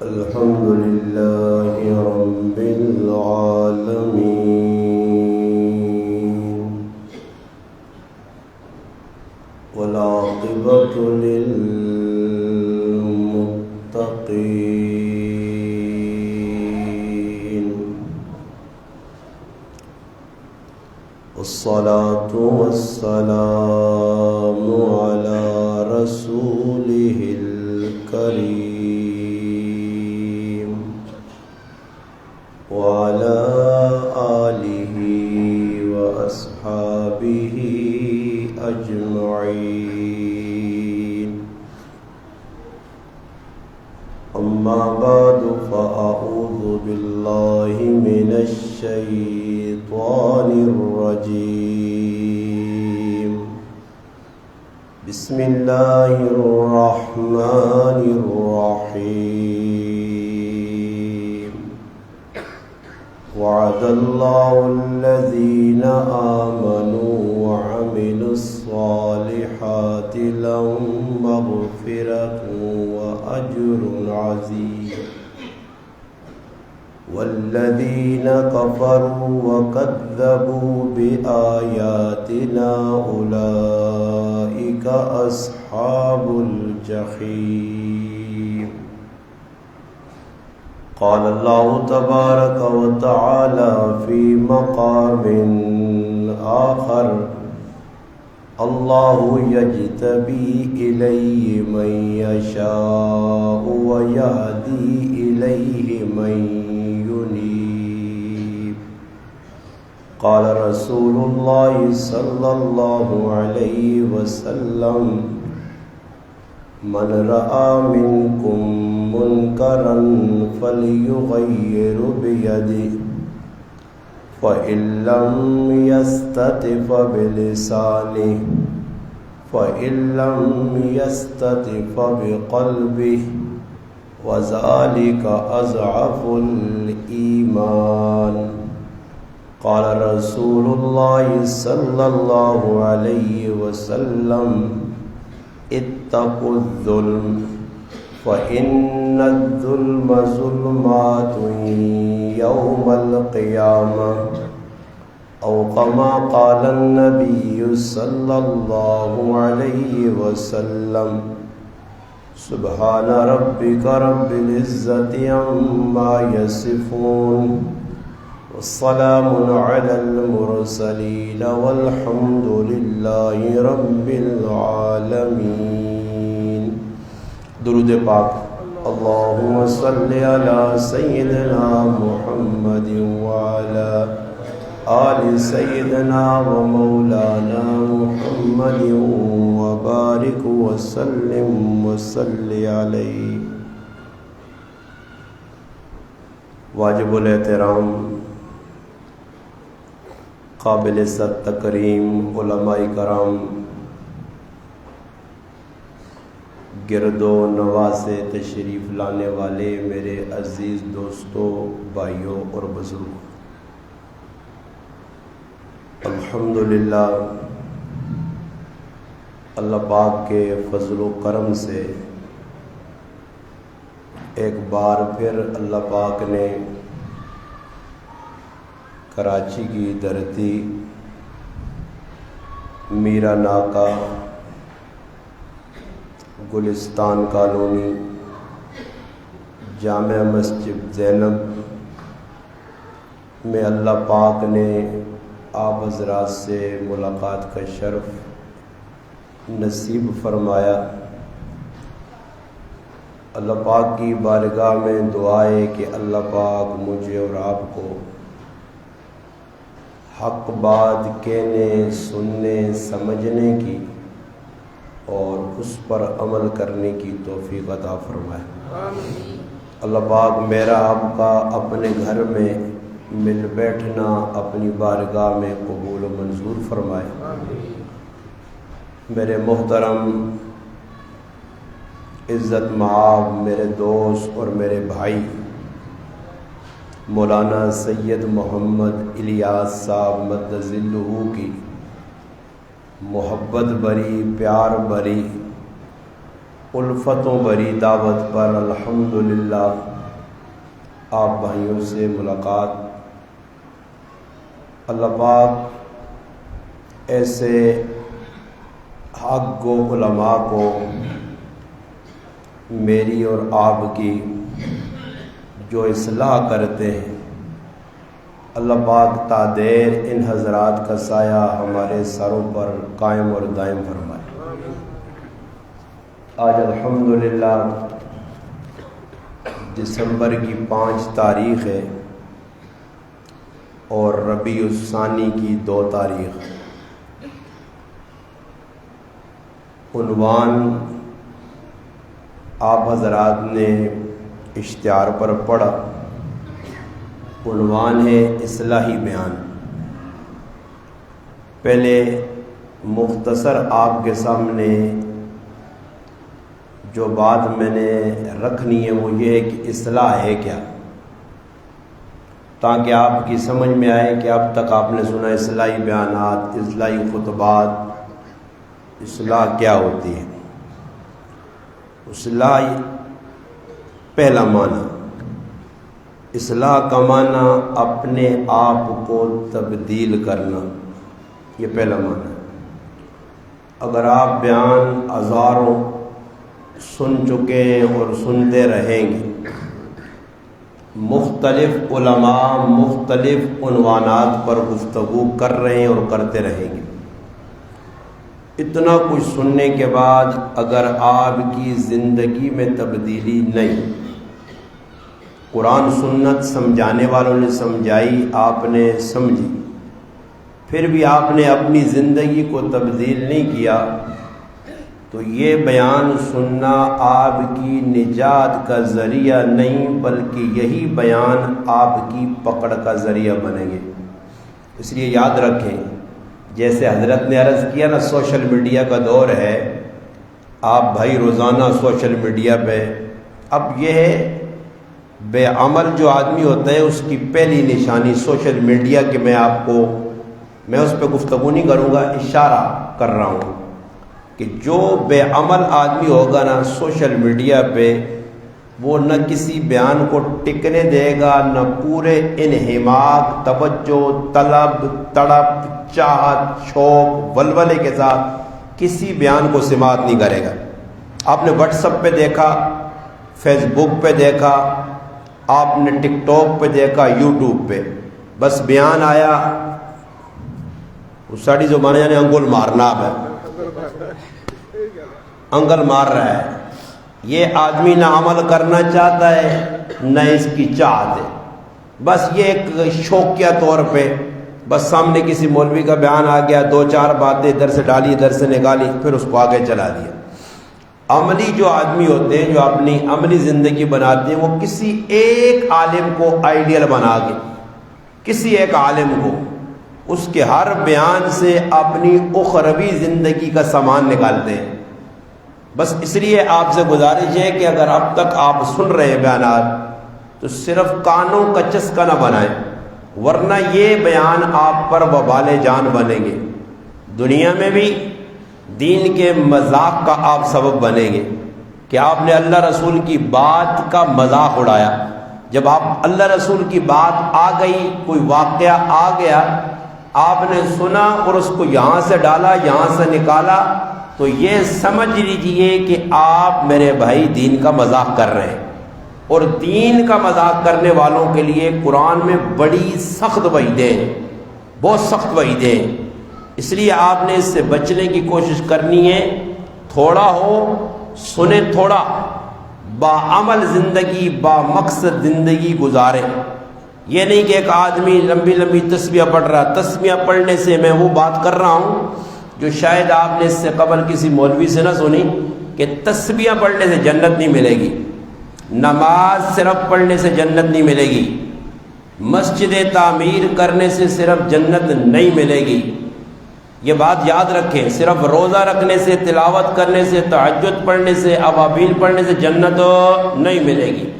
الحمد لله رب العالمين والعاقبة للمتقين والصلاة والسلام على رسوله الكريم وعلى آله وأصحابه أجمعين. أما بعد فأعوذ بالله من الشيطان الرجيم. بسم الله الرحمن الرحيم. وعد الله الذين آمنوا وعملوا الصالحات لهم مغفرة وأجر عظيم. والذين كفروا وكذبوا بآياتنا أولئك أصحاب الجحيم. قال الله تبارك وتعالى في مقام آخر: الله يجتبي إليه من يشاء ويهدي إليه من ينيب. قال رسول الله صلى الله عليه وسلم: من رأى منكم منكرا فليغير بيده فإن لم يستطع فبلسانه فإن لم يستطع فبقلبه وذلك أضعف الإيمان. قال رسول الله صلى الله عليه وسلم: اتقوا الظلم فإن الظلم ظلمات يوم القيامة، أو كما قال النبي صلى الله عليه وسلم. سبحان ربك رب العزة عما يصفون والسلام على المرسلين والحمد لله رب العالمين. درود پاک. اللهم صل على سيدنا محمد وعلى آل سيدنا ومولانا محمد وبارك وسلم وصل عليه. واجب الاحترام قابل عزت تکریم علماء کرام، گرد و نواز سے تشریف لانے والے میرے عزیز دوستوں، بھائیوں اور بزرگوں، الحمدللہ اللہ پاک کے فضل و کرم سے ایک بار پھر اللہ پاک نے کراچی کی دھرتی، میرا ناکا، گلستان کالونی، جامع مسجد زینب میں اللہ پاک نے آپ حضرات سے ملاقات کا شرف نصیب فرمایا. اللہ پاک کی بارگاہ میں دعا ہے کہ اللہ پاک مجھے اور آپ کو حق بات کہنے، سننے، سمجھنے کی اور اس پر عمل کرنے کی توفیق عطا فرمائے. اللہ پاک میرا آپ کا اپنے گھر میں مل بیٹھنا اپنی بارگاہ میں قبول و منظور فرمائے. میرے محترم عزت مآب میرے دوست اور میرے بھائی مولانا سید محمد الیاس صاحب مدظ ذلہ کی محبت بری، پیار بری، الفتوں بری دعوت پر الحمدللہ آپ بھائیوں سے ملاقات اللہ پاک ایسے حق گو علماء کو میری اور آپ کی جو اصلاح کرتے ہیں، اللہ پاک تادیر ان حضرات کا سایہ ہمارے سروں پر قائم اور دائم فرمائے۔ آج الحمدللہ دسمبر کی 5 تاریخ ہے اور ربیع الثانی کی 2 تاریخ۔ عنوان آپ حضرات نے اشتہار پر پڑھا، عنوان ہے اصلاحی بیان۔ پہلے مختصر آپ کے سامنے جو بات میں نے رکھنی ہے وہ یہ ہے کہ اصلاح ہے کیا، تاکہ آپ کی سمجھ میں آئے کہ اب تک آپ نے سنا اصلاحی بیانات، اصلاحی خطبات، اصلاح کیا ہوتی ہے۔ اصلاح پہلا معنی، اصلاح کا معنی اپنے آپ کو تبدیل کرنا، یہ پہلا معنی ہے۔ اگر آپ بیان ہزاروں سن چکے اور سنتے رہیں گے، مختلف علماء مختلف عنوانات پر گفتگو کر رہے ہیں اور کرتے رہیں گے، اتنا کچھ سننے کے بعد اگر آپ کی زندگی میں تبدیلی نہیں، قرآن سنت سمجھانے والوں نے سمجھائی، آپ نے سمجھی، پھر بھی آپ نے اپنی زندگی کو تبدیل نہیں کیا، تو یہ بیان سننا آپ کی نجات کا ذریعہ نہیں بلکہ یہی بیان آپ کی پکڑ کا ذریعہ بنیں گے۔ اس لیے یاد رکھیں، جیسے حضرت نے عرض کیا نا، سوشل میڈیا کا دور ہے، آپ بھائی روزانہ سوشل میڈیا پہ، اب یہ ہے بے عمل جو آدمی ہوتا ہے اس کی پہلی نشانی سوشل میڈیا کے، میں اس پہ گفتگو نہیں کروں گا، اشارہ کر رہا ہوں کہ جو بے عمل آدمی ہوگا نا سوشل میڈیا پہ، وہ نہ کسی بیان کو ٹکنے دے گا، نہ پورے انہماک، توجہ، طلب، تڑپ، چاہت، شوق، ولولے کے ساتھ کسی بیان کو سماعت نہیں کرے گا۔ آپ نے واٹس ایپ پہ دیکھا، فیس بک پہ دیکھا، آپ نے ٹک ٹاک پہ دیکھا، یوٹیوب پہ، بس بیان آیا، وہ ساڑی زبانیں یعنی انگل مارنا ہے، انگل مار رہا ہے۔ یہ آدمی نہ عمل کرنا چاہتا ہے نہ اس کی چاہت ہے، بس یہ ایک شوقیہ طور پہ، بس سامنے کسی مولوی کا بیان آ گیا، 2-4 باتیں ادھر سے ڈالی ادھر سے نکالی، پھر اس کو آگے چلا دیا۔ عملی جو آدمی ہوتے ہیں، جو اپنی عملی زندگی بناتے ہیں، وہ کسی ایک عالم کو آئیڈیل بنا کے، کسی ایک عالم کو، اس کے ہر بیان سے اپنی اخروی زندگی کا سامان نکالتے ہیں۔ بس اس لیے آپ سے گزارش ہے کہ اگر اب تک آپ سن رہے ہیں بیانات تو صرف کانوں کا چسکا نہ بنائیں، ورنہ یہ بیان آپ پر وبال جان بنیں گے، دنیا میں بھی دین کے مذاق کا آپ سبب بنیں گے کہ آپ نے اللہ رسول کی بات کا مذاق اڑایا۔ جب آپ اللہ رسول کی بات آ گئی، کوئی واقعہ آ گیا، آپ نے سنا اور اس کو یہاں سے ڈالا یہاں سے نکالا، تو یہ سمجھ لیجئے کہ آپ میرے بھائی دین کا مذاق کر رہے ہیں، اور دین کا مذاق کرنے والوں کے لیے قرآن میں بڑی سخت وعیدیں، بہت سخت وعیدیں، اس لیے آپ نے اس سے بچنے کی کوشش کرنی ہے۔ تھوڑا ہو سنیں، تھوڑا باعمل زندگی، با مقصد زندگی گزارے۔ یہ نہیں کہ ایک آدمی لمبی لمبی تسبیح پڑھ رہا، تسبیح پڑھنے سے میں وہ بات کر رہا ہوں جو شاید آپ نے اس سے قبل کسی مولوی سے نہ سنی، کہ تسبیح پڑھنے سے جنت نہیں ملے گی، نماز صرف پڑھنے سے جنت نہیں ملے گی، مسجد تعمیر کرنے سے صرف جنت نہیں ملے گی۔ یہ بات یاد رکھیں، صرف روزہ رکھنے سے، تلاوت کرنے سے، تہجد پڑھنے سے، اوابیل پڑھنے سے جنت نہیں ملے گی۔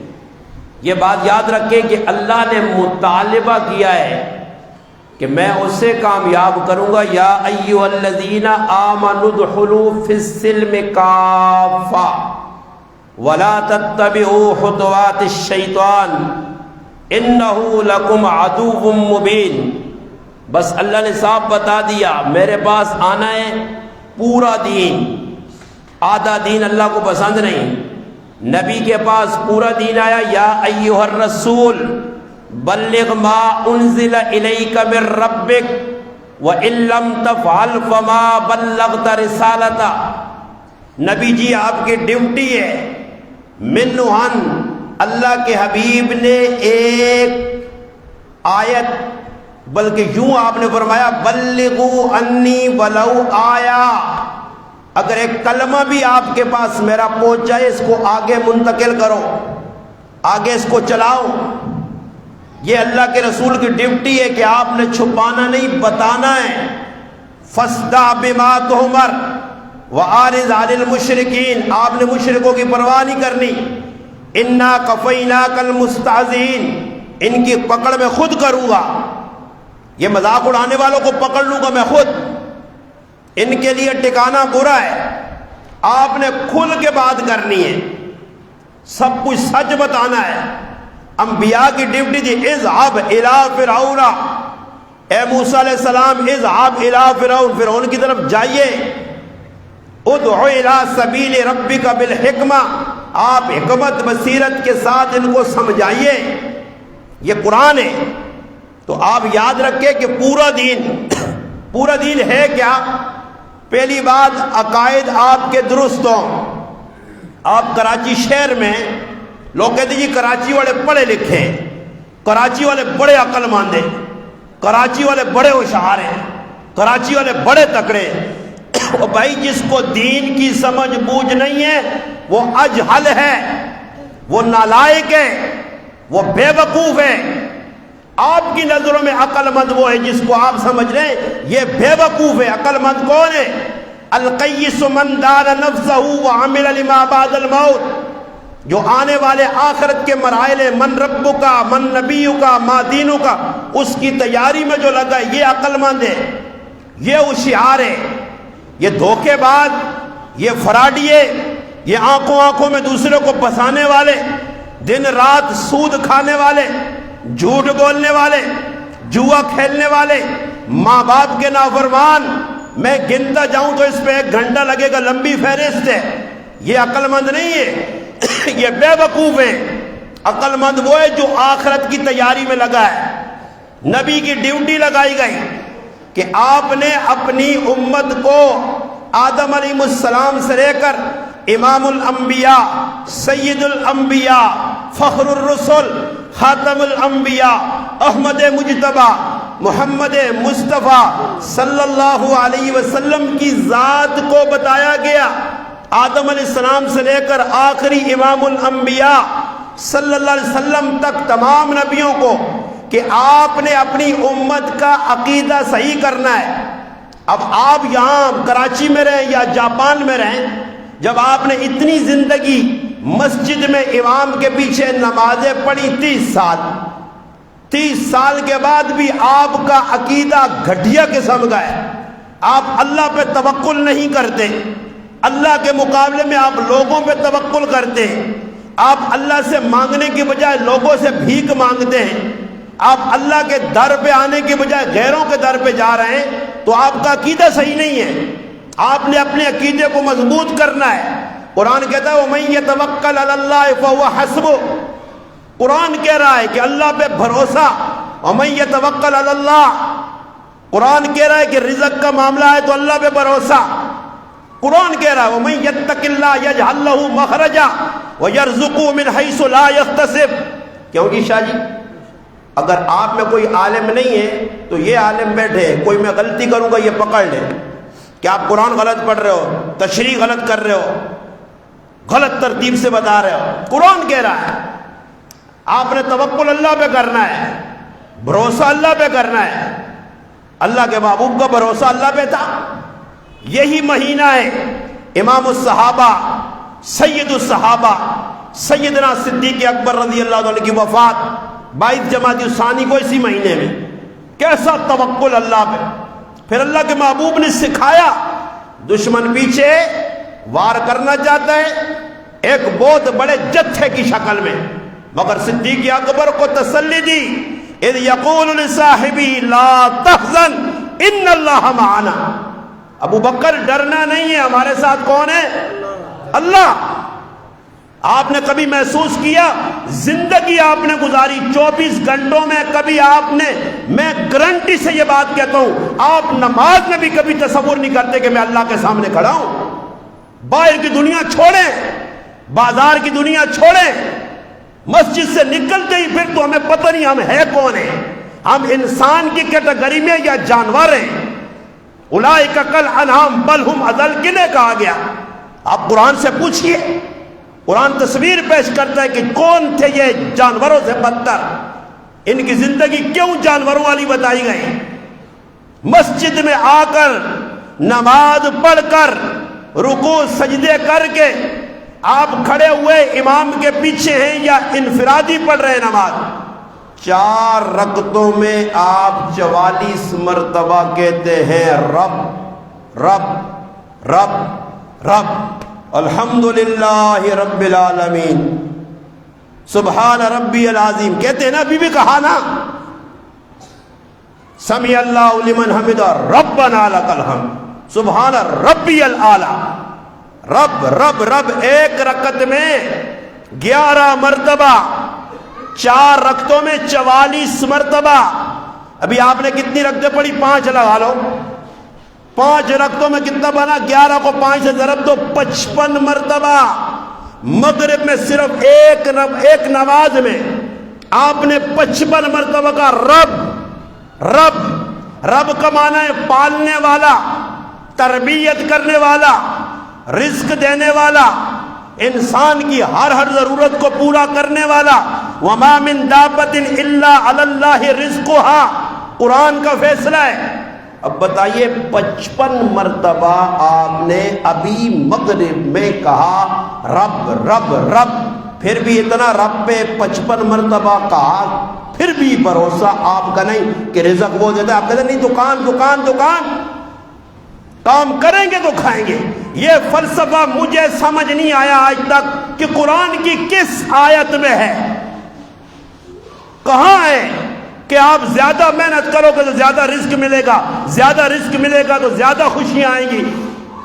یہ بات یاد رکھیں کہ اللہ نے مطالبہ کیا ہے کہ میں اسے کامیاب کروں گا، یا ایھا الذین آمنوا ادخلوا فی السلم کافہ ولا تتبعوا خطوات الشیطان انہو لکم عدو مبین. بس اللہ نے صاف بتا دیا میرے پاس آنا ہے پورا دین، آدھا دین اللہ کو پسند نہیں. نبی کے پاس پورا دین آیا. یا ایھا الرسول بلغ ما انزل الیک من ربک وَإِن لَّمْ تَفْعَلْ فَمَا بَلَّغْتَ رِسَالَتَهُ. نبی جی آپ کی ڈیوٹی ہے. منہن اللہ کے حبیب نے ایک آیت، بلکہ یوں آپ نے فرمایا بلغوا انی ولو آیا، اگر ایک کلمہ بھی آپ کے پاس میرا پہنچ جائے اس کو آگے منتقل کرو، آگے اس کو چلاؤ. یہ اللہ کے رسول کی ڈیوٹی ہے کہ آپ نے چھپانا نہیں، بتانا ہے. فاصدع بما تؤمر واعرض عن المشرکین. آپ نے مشرکوں کی پرواہ نہیں کرنی. انا کفیناک المستہزئین. ان کی پکڑ میں خود کروں گا، یہ مذاق اڑانے والوں کو پکڑ لوں گا میں خود. ان کے لیے ٹھکانہ برا ہے. آپ نے کھل کے بات کرنی ہے، سب کچھ سچ بتانا ہے. انبیاء کی ڈیوٹی تھی اذهب الى فرعون. اے موسیٰ علیہ السلام اذهب الى فرعون، فرعون کی طرف جائیے. ادع الى سبیل ربک بالحکمہ. آپ حکمت بصیرت کے ساتھ ان کو سمجھائیے. یہ قرآن ہے. تو آپ یاد رکھیں کہ پورا دین ہے کیا؟ پہلی بات عقائد آپ کے درست ہوں. آپ کراچی شہر میں لوگ کہتے ہیں جی کراچی والے پڑھے لکھے ہیں، کراچی والے بڑے عقل مند ہیں، کراچی والے بڑے ہوشیار ہیں، کراچی والے بڑے تکڑے. اور بھائی جس کو دین کی سمجھ بوجھ نہیں ہے وہ اجہل ہے، وہ نالائق ہے، وہ بے وقوف ہے. آپ کی نظروں میں عقل مند وہ ہے جس کو آپ سمجھ رہے ہیں یہ بے وقوف ہے. عقل مند کون ہے؟ القیس من دان نفسہ وعمل لما بعد الموت. جو آنے والے آخرت کے مراحل ہیں، من ربو کا، من نبیو کا، ما دینو کا، اس کی تیاری میں جو لگا ہے یہ عقل مند ہے، یہ ہوشیار ہے. یہ دھوکے باز، یہ فراڈیے، یہ آنکھوں میں دوسرے کو پھنسانے والے، دن رات سود کھانے والے، جھوٹ بولنے والے، جوا کھیلنے والے، ماں باپ کے نافرمان، میں گنتا جاؤں تو اس پہ 1 گھنٹہ لگے گا، لمبی فہرست ہے. یہ عقل مند نہیں ہے، یہ بے وقوف ہے. عقل مند وہ ہے جو آخرت کی تیاری میں لگا ہے. نبی کی ڈیوٹی لگائی گئی کہ آپ نے اپنی امت کو آدم علیہ السلام سے لے کر امام الانبیاء، سید الانبیاء، فخر الرسل، خاتم الانبیاء، احمد مجتبی، محمد مصطفیٰ صلی اللہ علیہ وسلم کی ذات کو بتایا گیا. آدم علیہ السلام سے لے کر آخری امام الانبیاء صلی اللہ علیہ وسلم تک تمام نبیوں کو کہ آپ نے اپنی امت کا عقیدہ صحیح کرنا ہے. اب آپ یہاں کراچی میں رہیں یا جاپان میں رہیں، جب آپ نے اتنی زندگی مسجد میں امام کے پیچھے نمازیں پڑھی 30 سال کے بعد بھی آپ کا عقیدہ گھٹیا قسم کا ہے. آپ اللہ پہ توکل نہیں کرتے، اللہ کے مقابلے میں آپ لوگوں پہ توکل کرتے ہیں. آپ اللہ سے مانگنے کی بجائے لوگوں سے بھیک مانگتے ہیں. آپ اللہ کے در پہ آنے کی بجائے غیروں کے در پہ جا رہے ہیں، تو آپ کا عقیدہ صحیح نہیں ہے. آپ نے اپنے عقیدے کو مضبوط کرنا ہے. قرآن کہتا ہے وَمَن يَتَوَكَّلْ عَلَى اللَّهِ فَهُوَ حَسْبُهُ. قرآن کہہ رہا ہے کہ اللہ پہ بھروسہ. وَمَن يَتَوَكَّلْ عَلَى اللَّهِ. قرآن کہہ رہا ہے کہ رزق کا معاملہ ہے تو اللہ پہ بھروسہ. قرآن کہہ رہا ہے وَمَن يَتَّقِ اللَّهَ يَجْعَل لَّهُ مَخْرَجًا وَيَرْزُقْهُ مِنْ حَيْثُ لَا يَحْتَسِبُ. کیونکہ شاہ جی اگر آپ میں کوئی عالم نہیں ہے تو یہ عالم بیٹھے، کوئی میں غلطی کروں گا یہ پکڑ لے کہ آپ قرآن غلط پڑھ رہے ہو، تشریح غلط کر رہے ہو، غلط ترتیب سے بتا رہے ہو. قرآن کہہ رہا ہے آپ نے توکل اللہ پہ کرنا ہے، بھروسہ اللہ پہ کرنا ہے. اللہ کے محبوب کا بھروسہ اللہ پہ تھا. یہی مہینہ ہے امام الصحابہ، سید الصحابہ، سیدنا صدیق اکبر رضی اللہ عنہ کی وفات 22 جمادی الثانی کو اسی مہینے میں. کیسا توکل اللہ پہ. پھر اللہ کے محبوب نے سکھایا دشمن پیچھے وار کرنا چاہتا ہے ایک بہت بڑے جتھے کی شکل میں مگر صدیق اکبر کو تسلی دی، اذ یقول لصاحبہ لا تحزن ان اللہ معنا، ابو بکر ڈرنا نہیں ہے، ہمارے ساتھ کون ہے؟ اللہ۔ آپ نے کبھی محسوس کیا، زندگی آپ نے گزاری 24 گھنٹوں میں، کبھی آپ نے، میں گارنٹی سے یہ بات کہتا ہوں، آپ نماز میں بھی کبھی تصور نہیں کرتے کہ میں اللہ کے سامنے کھڑا ہوں۔ باہر کی دنیا چھوڑیں، بازار کی دنیا چھوڑیں، مسجد سے نکلتے ہی پھر تو ہمیں پتہ نہیں ہم ہے کون ہیں، ہم انسان کی کیٹیگری میں یا جانور ہیں۔ اولئک کالانعام بل ہم اضل، کنہیں کہا گیا؟ آپ قرآن سے پوچھئے، قرآن تصویر پیش کرتا ہے کہ کون تھے یہ جانوروں سے بدتر، ان کی زندگی کیوں جانوروں والی بتائی گئی؟ مسجد میں آ کر نماز پڑھ کر رکوع سجدے کر کے آپ کھڑے ہوئے امام کے پیچھے ہیں یا انفرادی پڑھ رہے نماز، 4 رکعتوں میں آپ 44 مرتبہ کہتے ہیں رب رب رب رب، الحمدللہ رب العالمین، سبحان ربی العظیم، کہتے ہیں نا، بی بی کہا نا، سمیع اللہ لمن حمدہ ربنا لک الحمد سبحان ربی الاعلی، رب رب رب، ایک رکعت میں 11 مرتبہ، 4 رکعتوں میں 44 مرتبہ۔ ابھی آپ نے کتنی رکعتیں پڑھی؟ 5 لگا لو، 5 رکعتوں میں کتنا بنا؟ 11 کو 5 سے ضرب دو، 55 مرتبہ۔ مغرب میں صرف ایک نماز میں آپ نے 55 مرتبہ کا رب رب رب کا معنی ہے پالنے والا، تربیت کرنے والا، رزق دینے والا، انسان کی ہر ضرورت کو پورا کرنے والا۔ وما من دابۃ الا علی اللہ رزقھا، قرآن کا فیصلہ ہے۔ اب بتائیے 55 مرتبہ آپ نے ابھی مغرب میں کہا رب رب رب، پھر بھی اتنا رب پہ 55 مرتبہ کہا، پھر بھی بھروسہ آپ کا نہیں کہ رزق وہ دیتا ہے؟ آپ کہتے ہیں نہیں، دکان دکان دکان، کام کریں گے تو کھائیں گے۔ یہ فلسفہ مجھے سمجھ نہیں آیا آج تک کہ قرآن کی کس آیت میں ہے، کہاں ہے کہ آپ زیادہ محنت کرو گے تو زیادہ رزق ملے گا، زیادہ رزق ملے گا تو زیادہ خوشیاں آئیں گی،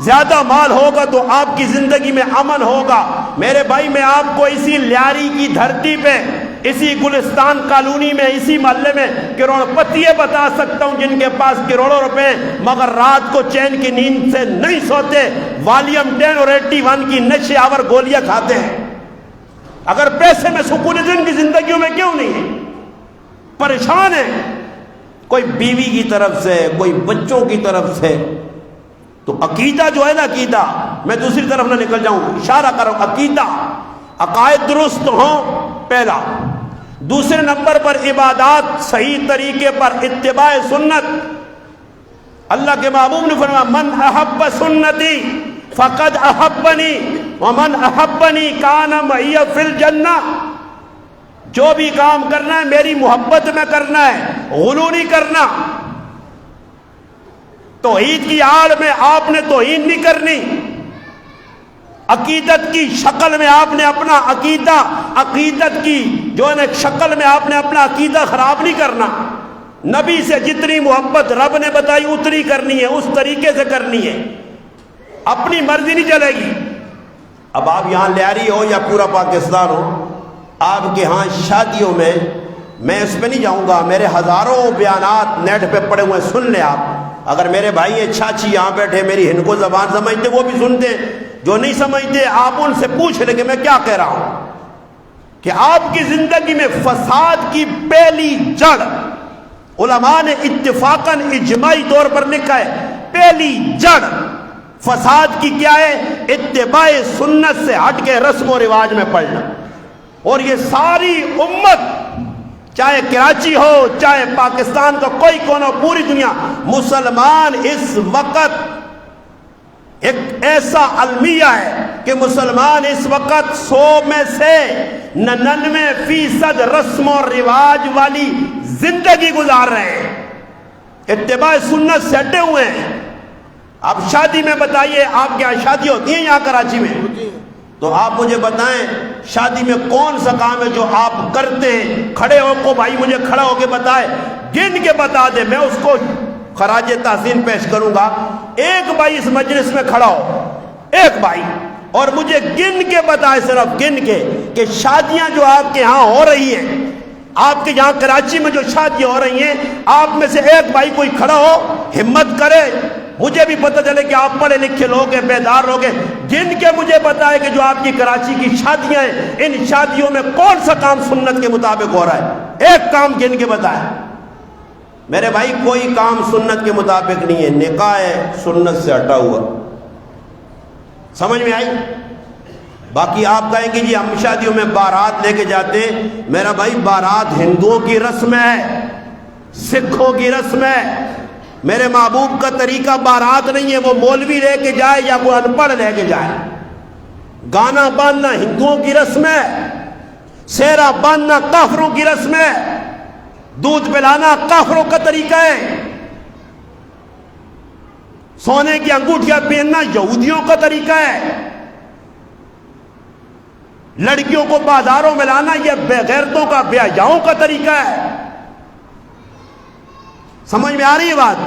زیادہ مال ہوگا تو آپ کی زندگی میں امن ہوگا۔ میرے بھائی، میں آپ کو اسی لیاری کی دھرتی پہ، اسی گلستان کالونی میں، اسی محلے میں کروڑ پتیے بتا سکتا ہوں جن کے پاس کروڑوں روپے مگر رات کو چین کی نیند سے نہیں سوتے، والیوم 10 اور 81 کی نشے آور گولیاں کھاتے ہیں۔ اگر پیسے میں سکون ہے تو ان کی زندگیوں میں کیوں نہیں ہے؟ پریشان ہے، کوئی بیوی کی طرف سے، کوئی بچوں کی طرف سے۔ تو عقیدہ جو ہے نا، عقیدہ، میں دوسری طرف نہ نکل جاؤں، اشارہ کرو، عقیدہ، عقائد درست ہوں، پہلا۔ دوسرے نمبر پر عبادات صحیح طریقے پر، اتباع سنت۔ اللہ کے محبوب نے فرمایا من احب سنتی فقد احبنی ومن احبنی کان معی فی الجنہ۔ جو بھی کام کرنا ہے میری محبت میں کرنا ہے، غلو نہیں کرنا۔ توحید کی آڑ میں آپ نے توہین نہیں کرنی، عقیدت کی شکل میں آپ نے اپنا عقیدہ، عقیدت کی جو ہے شکل میں آپ نے اپنا عقیدہ خراب نہیں کرنا۔ نبی سے جتنی محبت رب نے بتائی اتنی کرنی ہے، اس طریقے سے کرنی ہے، اپنی مرضی نہیں چلے گی۔ اب آپ یہاں لیاری ہو یا پورا پاکستان ہو، آپ کے ہاں شادیوں میں اس پہ نہیں جاؤں گا، میرے ہزاروں بیانات نیٹ پہ پڑے ہوئے، سن لیں آپ۔ اگر میرے بھائی چاچی یہاں بیٹھے میری ہندکو زبان سمجھتے وہ بھی سنتے، جو نہیں سمجھتے آپ ان سے پوچھ لیں کہ میں کیا کہہ رہا ہوں، کہ آپ کی زندگی میں فساد کی پہلی جڑ، علماء نے اتفاقاً اجماعی طور پر لکھا ہے، پہلی جڑ فساد کی کیا ہے؟ اتباع سنت سے ہٹ کے رسم و رواج میں پڑنا۔ اور یہ ساری امت، چاہے کراچی ہو چاہے پاکستان کا کوئی کونا، پوری دنیا، مسلمان اس وقت ایک ایسا المیہ ہے کہ مسلمان اس وقت 100 میں سے 99% رسم و رواج والی زندگی گزار رہے ہیں، اتباع سنت سے ہٹے ہوئے ہیں۔ آپ شادی میں بتائیے، آپ کے یہاں شادی ہوتی ہیں یہاں کراچی میں؟ تو آپ مجھے بتائیں شادی میں کون سا کام ہے جو آپ کرتے ہیں؟ کھڑے ہو کو بھائی مجھے کھڑا ہو کے بتائے، گن کے بتا دے، میں اس کو خراج تحسین پیش کروں گا۔ ایک بھائی اس مجلس میں کھڑا ہو، ایک بھائی، اور مجھے گن کے بتائے، صرف گن کے، کہ شادیاں جو آپ کے ہاں ہو رہی ہیں، آپ کے یہاں کراچی میں جو شادیاں ہو رہی ہیں، آپ میں سے ایک بھائی کوئی کھڑا ہو، ہمت کرے، مجھے بھی پتہ چلے کہ آپ پڑھے لکھے لوگ ہیں، بیدار لوگ ہیں، گن کے مجھے بتائے کہ جو آپ کی کراچی کی شادیاں ہیں، ان شادیوں میں کون سا کام سنت کے مطابق ہو رہا ہے؟ ایک کام گن کے بتائے۔ میرے بھائی کوئی کام سنت کے مطابق نہیں ہے، نکاح ہے سنت سے ہٹا ہوا، سمجھ میں آئی؟ باقی آپ کہیں گے جی ہم شادیوں میں بارات لے کے جاتے ہیں، میرا بھائی بارات ہندوؤں کی رسم ہے، سکھوں کی رسم ہے، میرے محبوب کا طریقہ بارات نہیں ہے وہ مولوی لے کے جائے یا کوئی ان پڑھ لے کے جائے۔ گانا باندھنا ہندوؤں کی رسم ہے، سہرا باندھنا کافروں کی رسم ہے، دودھ پلانا کافروں کا طریقہ ہے، سونے کی انگوٹھیاں پہننا یہودیوں کا طریقہ ہے، لڑکیوں کو بازاروں میں لانا یہ بے غیرتوں کا بے حیاؤں کا طریقہ ہے۔ سمجھ میں آ رہی ہے بات؟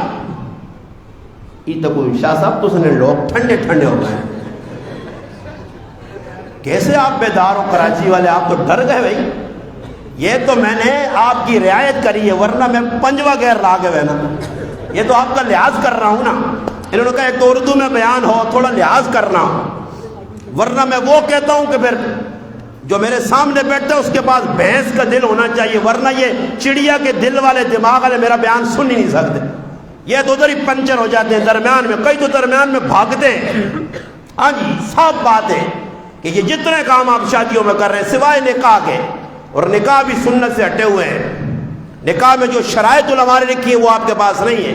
یہ تو کوئی شاہ صاحب تو سنے لوگ ٹھنڈے ٹھنڈے ہو گئے، کیسے آپ بیدار ہو کراچی والے؟ آپ تو ڈر گئے بھائی، یہ تو میں نے آپ کی رعایت کری ہے، ورنہ میں پنجوا غیر لاگے ہوئے نا، یہ تو آپ کا لحاظ کر رہا ہوں نا۔ انہوں نے کہا ایک تو اردو میں بیان ہو، تھوڑا لحاظ کرنا، ورنہ میں وہ کہتا ہوں کہ پھر جو میرے سامنے بیٹھتا ہے اس کے پاس بھینس کا دل ہونا چاہیے، ورنہ یہ چڑیا کے دل والے دماغ والے میرا بیان سن ہی نہیں سکتے، یہ تو ادھر ہی پنچر ہو جاتے ہیں درمیان میں، کئی تو درمیان میں بھاگتے ہیں۔ ہاں جی صاف بات ہے کہ یہ جتنے کام آپ شادیوں میں کر رہے ہیں سوائے نکاح کے، اور نکاح بھی سنت سے ہٹے ہوئے ہیں، نکاح میں جو شرائط علماء نے لکھی ہے وہ آپ کے پاس نہیں ہے،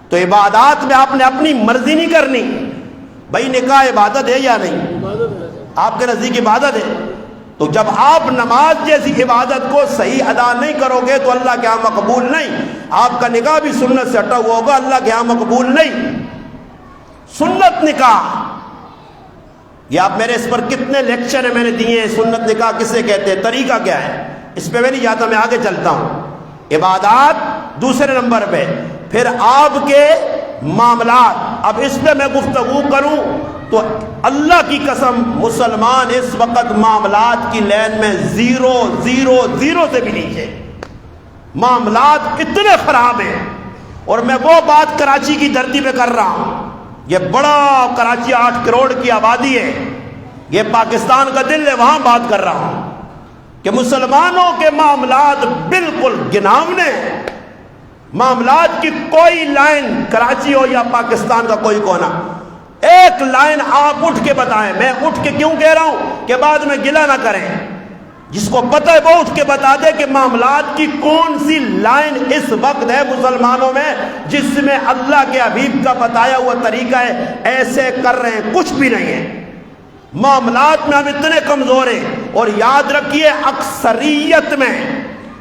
تو عبادات میں آپ نے اپنی مرضی نہیں کرنی۔ بھائی نکاح عبادت ہے یا نہیں؟ آپ کے نزدیک عبادت ہے، تو جب آپ نماز جیسی عبادت کو صحیح ادا نہیں کرو گے تو اللہ کے ہاں مقبول نہیں، آپ کا نکاح بھی سنت سے ہٹا ہوا ہوگا، اللہ کے ہاں مقبول نہیں۔ سنت نکاح، یہ آپ میرے اس پر کتنے لیکچر ہیں میں نے دیے ہیں، سنت نکاح کسے کہتے ہیں، طریقہ کیا ہے، اس پہ میں نہیں جاتا، میں آگے چلتا ہوں۔ عبادات دوسرے نمبر پہ، پھر آپ کے معاملات۔ اب اس پہ میں گفتگو کروں تو اللہ کی قسم مسلمان اس وقت معاملات کی لین میں زیرو زیرو زیرو سے بھی نیچے، معاملات اتنے خراب ہیں، اور میں وہ بات کراچی کی دھرتی پہ کر رہا ہوں، یہ بڑا کراچی 8 کروڑ کی آبادی ہے، یہ پاکستان کا دل ہے، وہاں بات کر رہا ہوں کہ مسلمانوں کے معاملات بالکل گناونے ہیں۔ معاملات کی کوئی لائن کراچی ہو یا پاکستان کا کوئی کونا، ایک لائن آپ اٹھ کے بتائیں، میں اٹھ کے کیوں کہہ رہا ہوں کہ بعد میں گلہ نہ کریں، جس کو پتہ ہے وہ اٹھ کے بتا دے کہ معاملات کی کون سی لائن اس وقت ہے مسلمانوں میں جس میں اللہ کے حبیب کا بتایا ہوا طریقہ ہے ایسے کر رہے ہیں، کچھ بھی نہیں ہے۔ معاملات میں ہم اتنے کمزور ہیں، اور یاد رکھیے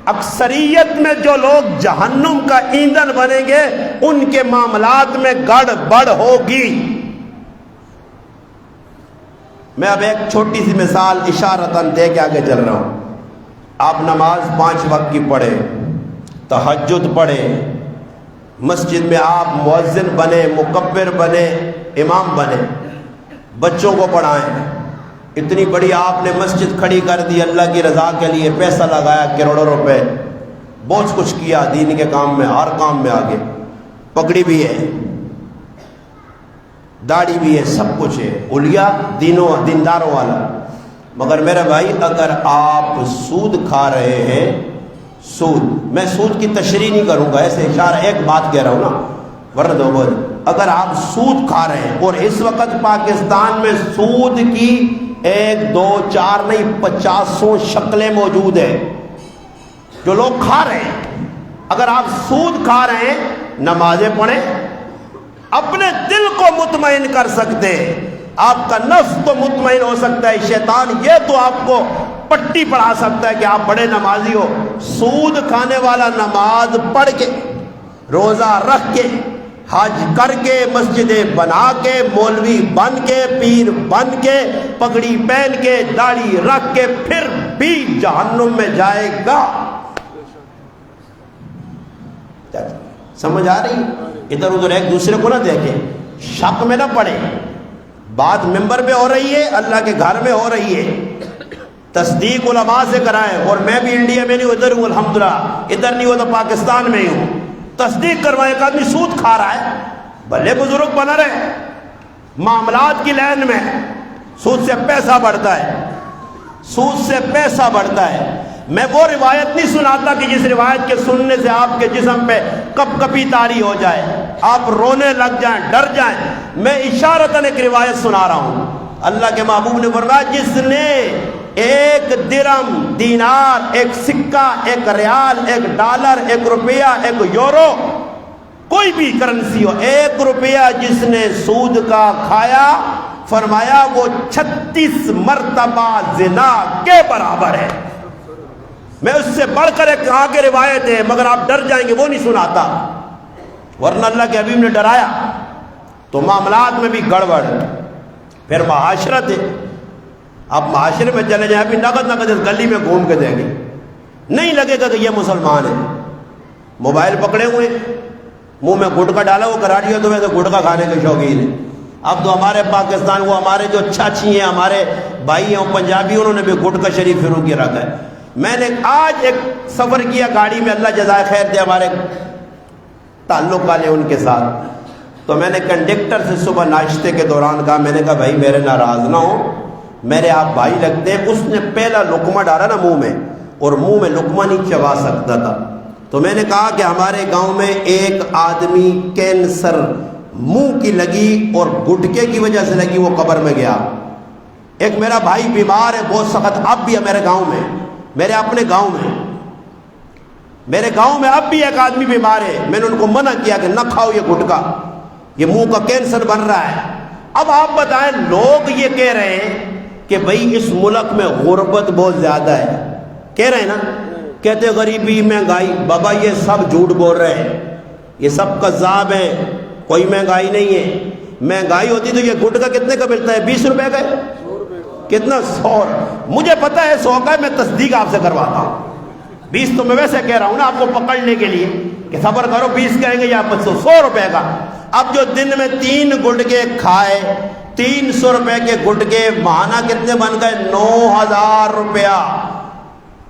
اکثریت میں جو لوگ جہنم کا ایندھن بنیں گے ان کے معاملات میں گڑبڑ ہوگی۔ میں اب ایک چھوٹی سی مثال اشارتاً دے کے آگے چل رہا ہوں۔ آپ نماز 5 وقت کی پڑھیں، تہجد پڑھیں، مسجد میں آپ مؤذن بنے، مکبر بنے، امام بنے، بچوں کو پڑھائیں، اتنی بڑی آپ نے مسجد کھڑی کر دی اللہ کی رضا کے لیے، پیسہ لگایا کروڑوں روپے، بہت کچھ کیا دین کے کام میں، ہر کام میں آگے، پگڑی بھی ہے، داڑھی بھی ہے، سب کچھ ہے، اولیاء دینداروں والا، مگر میرے بھائی اگر آپ سود کھا رہے ہیں، سود، میں سود کی تشریح نہیں کروں گا، ایسے اشارہ ایک بات کہہ رہا ہوں نا، ورنہ دو بات، اگر آپ سود کھا رہے ہیں، اور اس وقت پاکستان میں سود کی 1 2 4 نہیں 50 شکلیں موجود ہیں جو لوگ کھا رہے ہیں، اگر آپ سود کھا رہے ہیں، نمازیں پڑھیں، اپنے دل کو مطمئن کر سکتے ہیں، آپ کا نفس تو مطمئن ہو سکتا ہے، شیطان یہ تو آپ کو پٹی پڑھا سکتا ہے کہ آپ بڑے نمازی ہو۔ سود کھانے والا نماز پڑھ کے، روزہ رکھ کے، حج کر کے مسجدیں بنا کے مولوی بن کے پیر بن کے پگڑی پہن کے داڑھی رکھ کے پھر بھی جہنم میں جائے گا. سمجھ آ رہی؟ ادھر ادھر ایک دوسرے کو نہ دیکھیں, شک میں نہ پڑے. بات ممبر پہ ہو رہی ہے, اللہ کے گھر میں ہو رہی ہے, تصدیق علماء سے کرائیں. اور میں بھی انڈیا میں نہیں ہوں, ادھر ہوں الحمدللہ. ادھر نہیں ہوں تو پاکستان میں ہی ہوں. تصدیق کروائیں. ایک آدمی سود کھا رہا ہے, بھلے بزرگ بنا رہے, معاملات کی لائن میں سود سے پیسہ بڑھتا ہے, سود سے پیسہ بڑھتا ہے. میں وہ روایت نہیں سناتا کہ جس روایت کے سننے سے آپ کے جسم پہ کپ کپی طاری ہو جائے, آپ رونے لگ جائیں, ڈر جائیں. میں اشارتاً ایک روایت سنا رہا ہوں. اللہ کے محبوب نے فرمایا, جس نے ایک درم, دینار, ایک سکہ, ایک ریال, ایک ڈالر, ایک روپیہ, ایک یورو, کوئی بھی کرنسی ہو, 1 روپیہ جس نے سود کا کھایا, فرمایا وہ 36 مرتبہ زنا کے برابر ہے. میں اس سے بڑھ کر ایک آگے روایت ہے, مگر آپ ڈر جائیں گے, وہ نہیں سناتا. ورنہ اللہ کے حبیب نے ڈرایا تو معاملات میں بھی گڑبڑ. پھر معاشرت ہے, آپ معاشرے میں چلے جائیں, ابھی نقد نقد اس گلی میں گھوم کے دیں گے, نہیں لگے گا کہ یہ مسلمان ہے. موبائل پکڑے ہوئے, منہ میں گٹکا ڈالا, وہ کراچی ہے تو ویسے گٹکا کھانے کے شوقین ہے. اب تو ہمارے پاکستان, وہ ہمارے جو چاچی ہیں, ہمارے بھائی ہیں, وہ پنجابی, انہوں نے بھی گٹکا شریف شروع کیا رکھا ہے. میں نے آج ایک سفر کیا گاڑی میں, اللہ جزائے خیر دے, ہمارے تعلق والے ان کے ساتھ. تو میں نے کنڈکٹر سے صبح ناشتے کے دوران کہا, میں نے کہا بھائی میرے ناراض نہ ہو, میرے آپ بھائی لگتے ہیں. اس نے پہلا لقمہ ڈالا نا منہ میں, اور منہ میں لقمہ نہیں چبا سکتا تھا. تو میں نے کہا کہ ہمارے گاؤں میں ایک آدمی کینسر منہ کی لگی اور گٹکے کی وجہ سے لگی, وہ قبر میں گیا. ایک میرا بھائی بیمار ہے بہت سخت, اب بھی ہے میرے گاؤں میں, میرے اپنے گاؤں میں, میرے گاؤں میں اب بھی ایک آدمی بیمار ہے. میں نے ان کو منع کیا کہ نہ کھاؤ یہ گٹکا, یہ منہ کا کینسر بن رہا ہے. اب آپ بتائیں, لوگ یہ کہہ رہے ہیں کہ بھئی اس ملک میں غربت بہت زیادہ ہے, کہہ رہے ہیں نا, کہتے غریبی, مہنگائی. بابا یہ سب جھوٹ بول رہے ہیں, یہ سب کذاب ہیں, کوئی مہنگائی نہیں ہے. مہنگائی ہوتی تو یہ گٹکا کتنے کا ملتا ہے, 20 روپے کا, کتنا, 100. مجھے پتا ہے 100 کا ہے, میں تصدیق آپ سے کرواتا ہوں. 20 تو میں ویسے کہہ رہا ہوں نا آپ کو پکڑنے کے لیے کہ صبر کرو, 20 کہیں گے یا 100 روپے کا. اب جو دن میں 3 گٹکے کھائے, 300 روپے کے گٹکے, ماہانہ کتنے بن گئے, 9000 روپیہ.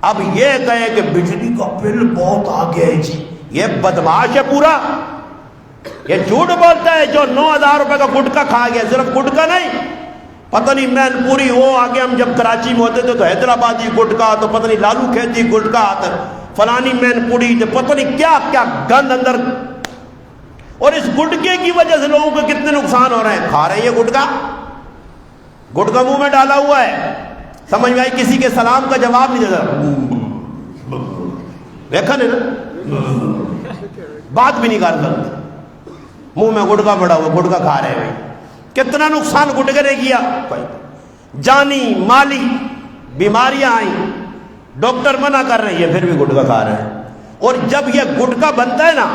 اب یہ کہے کہ بجلی کا بل بہت آ گیا ہے جی, یہ بدماش ہے پورا, یہ جھوٹ بولتا ہے. جو 9000 روپے کا گٹکا کھا گیا, صرف گٹکا نہیں, پتہ نہیں مین پوری, وہ آگے ہم جب کراچی میں ہوتے تھے تو حیدرآبادی گٹکا, تو پتہ نہیں لالو کھیتی گٹکا, فلانی مین پوری, تو پتہ نہیں کیا کیا گند اندر. اور اس گٹکے کی وجہ سے لوگوں کو کتنے نقصان ہو رہے ہیں. کھا رہے ہیں یہ گٹکا, گٹکا منہ میں ڈالا ہوا ہے, سمجھ میں آئی, کسی کے سلام کا جواب نہیں دیتا, دیکھا نہیں نا, بات بھی نہیں کر سکتے, منہ میں گٹکا پڑا ہوا, گٹکا کھا رہے ہیں. کتنا نقصان گٹکے نے کیا, جانی مالی بیماریاں آئیں, ڈاکٹر منع کر رہے ہیں, پھر بھی گٹکا کھا رہے ہیں. اور جب یہ گٹکا بنتا ہے نا,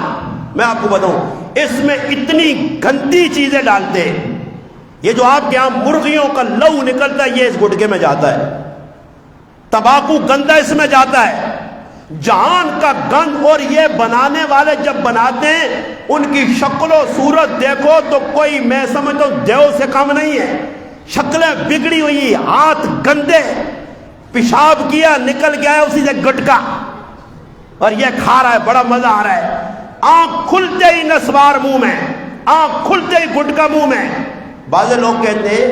میں آپ کو بتاؤں, اس میں اتنی گندی چیزیں ڈالتے ہیں. یہ جو آپ کے یہاں مرغیوں کا لہو نکلتا ہے, یہ اس گٹکے میں جاتا ہے. تمباکو گندا اس میں جاتا ہے, جہان کا گند. اور یہ بنانے والے جب بناتے ہیں, ان کی شکل و صورت دیکھو تو کوئی, میں سمجھتا ہوں دیو سے کم نہیں ہے. شکلیں بگڑی ہوئی, ہاتھ گندے, پیشاب کیا نکل گیا ہے اسی سے گٹکا, اور یہ کھا رہا ہے, بڑا مزہ آ رہا ہے. آنکھ کھلتے ہی نسوار منہ میں, آنکھ کھلتے ہی گٹکا منہ میں. بعض لوگ کہتے ہیں,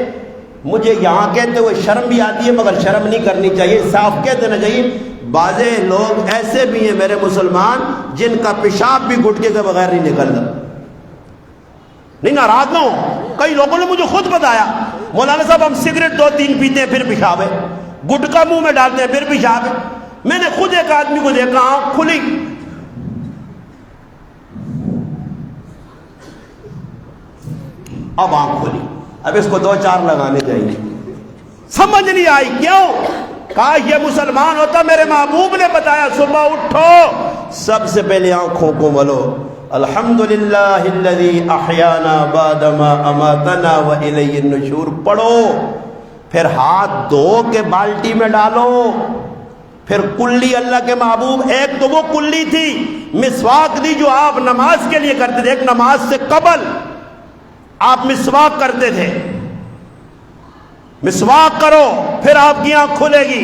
مجھے یہاں کہتے ہوئے شرم بھی آتی ہے, مگر شرم نہیں کرنی چاہیے, صاف کہہ دینا چاہیے. بعض لوگ ایسے بھی ہیں میرے مسلمان, جن کا پیشاب بھی گٹکے کے بغیر نہیں نکلتا. نہیں ناراض نہ ہو, کئی لوگوں نے مجھے خود بتایا, مولانا صاحب ہم سگریٹ 2-3 پیتے ہیں پھر پیشاب ہے, گٹکا منہ میں ڈالتے ہیں پھر پیشاب ہے. میں نے خود ایک آدمی کو دیکھا, آنکھ کھلی, اب آنکھ کھلی, اب اس کو 2-4 لگانے چاہیے. سمجھ نہیں آئی, کیوں؟ کہا یہ مسلمان ہوتا, میرے محبوب نے بتایا صبح اٹھو سب سے پہلے آنکھوں کو ملو، الحمدللہ الذی احیانا بعد ما اماتنا والیہ النشور پڑھو، پھر ہاتھ دھو کے بالٹی میں ڈالو، پھر کلی اللہ کے محبوب، ایک تو وہ کلی تھی مسواک دی جو آپ نماز کے لیے کرتے تھے، ایک نماز سے قبل آپ مسواک کرتے تھے، مسواک کرو پھر آپ کی آنکھ کھلے گی۔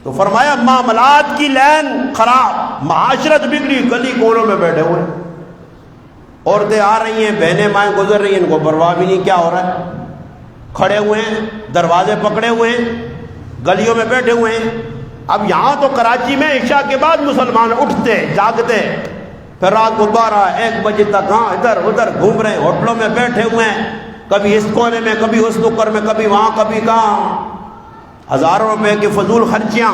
تو فرمایا معاملات کی لین خراب، معاشرت بگڑی، گلی کوڑوں میں بیٹھے ہوئے، عورتیں آ رہی ہیں، بہنیں مائیں گزر رہی ہیں، ان کو پرواہ بھی نہیں کیا ہو رہا ہے، کھڑے ہوئے ہیں، دروازے پکڑے ہوئے ہیں، گلیوں میں بیٹھے ہوئے ہیں۔ اب یہاں تو کراچی میں عشاء کے بعد مسلمان اٹھتے جاگتے، پھر رات کو 12-1 بجے تک ہاں ادھر ادھر گھوم رہے ہیں، ہوٹلوں میں بیٹھے ہوئے ہیں، کبھی اس کونے میں، کبھی اس نکر میں، کبھی وہاں کبھی کہاں، ہزاروں روپے کی فضول خرچیاں۔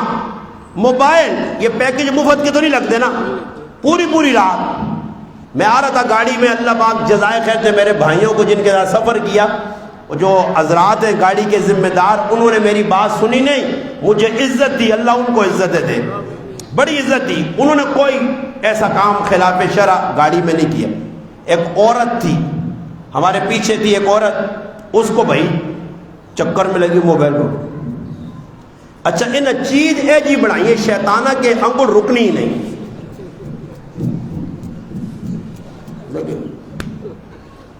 موبائل یہ پیکج مفت کے تو نہیں لگتے نا، پوری رات میں آ رہا تھا گاڑی میں، اللہ پاک جزائے خیر دے میرے بھائیوں کو جن کے ساتھ سفر کیا، جو حضرات ہیں گاڑی کے ذمہ دار، انہوں نے میری بات سنی نہیں، مجھے عزت دی، اللہ ان کو عزت دے، بڑی عزت دی، انہوں نے کوئی ایسا کام خلاف شرع گاڑی میں نہیں کیا۔ ایک عورت تھی ہمارے پیچھے تھی، ایک عورت، اس کو بھائی چکر میں لگی موبائل کو، اچھا ان چیز اے جی بڑھائیے شیطانہ کے انگل رکنی ہی نہیں،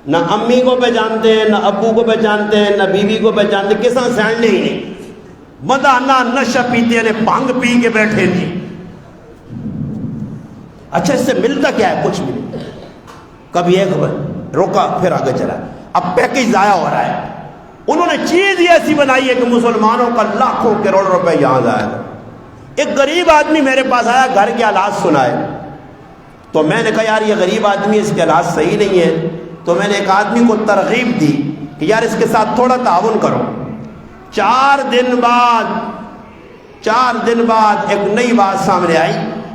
نہ امی کو پہچانتے ہیں، نہ ابو کو پہچانتے ہیں، نہ بیوی کو پہچانتے، کس طرح سینڈ ہی نہیں، بندہ نہ نشہ پیتے ہیں، بھنگ پی کے بیٹھے نہیں۔ اچھا اس سے ملتا کیا ہے؟ کچھ بھی نہیں، کبھی ایک روکا پھر آگے چلا، اب پیکج ضائع ہو رہا ہے۔ انہوں نے چیز ہی ایسی بنائی ہے کہ مسلمانوں کا لاکھوں کروڑ روپے یہاں ضائع ہے۔ ایک غریب آدمی میرے پاس آیا، گھر کے حالات سنائے، تو میں نے کہا یار یہ غریب آدمی، اس کے حالات صحیح نہیں ہے، تو میں نے ایک آدمی کو ترغیب دی کہ یار اس کے ساتھ تھوڑا تعاون کرو۔ 4 دن بعد ایک نئی بات سامنے آئی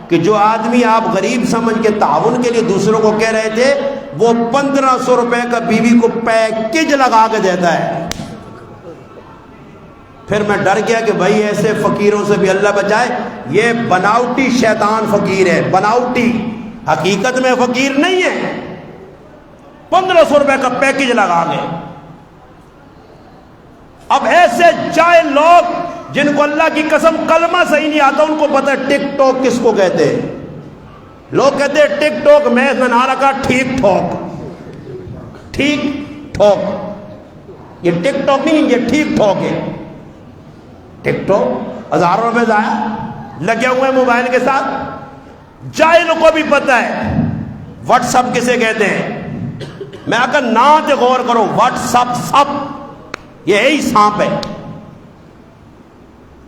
کہ جو آدمی آپ غریب سمجھ کے تعاون کے لیے دوسروں کو کہہ رہے تھے، وہ 1500 روپے کا بیوی کو پیکج لگا کے دیتا ہے۔ پھر میں ڈر گیا کہ بھائی ایسے فقیروں سے بھی اللہ بچائے، یہ بناوٹی شیطان فقیر ہے، بناوٹی، حقیقت میں فقیر نہیں ہے۔ 1500 روپے کا پیکج لگا گئے۔ اب ایسے جاہل لوگ جن کو اللہ کی قسم کلمہ صحیح نہیں آتا، ان کو پتہ ہے ٹک ٹاک کس کو کہتے ہیں۔ لوگ کہتے ہیں ٹک ٹاک، میں نے نہ رکھا ٹھیک ٹھوک، ٹھیک ٹھوک، یہ ٹک ٹاک نہیں، یہ ٹھیک ٹھوک ہے۔ ٹک ٹاک ہزاروں روپے ضائع لگے ہوئے موبائل کے ساتھ۔ جاہلوں کو بھی پتہ ہے واٹس اپ کسے کہتے ہیں، میں اگر نام تے غور کرو، واٹس اپ سب یہی سانپ ہے۔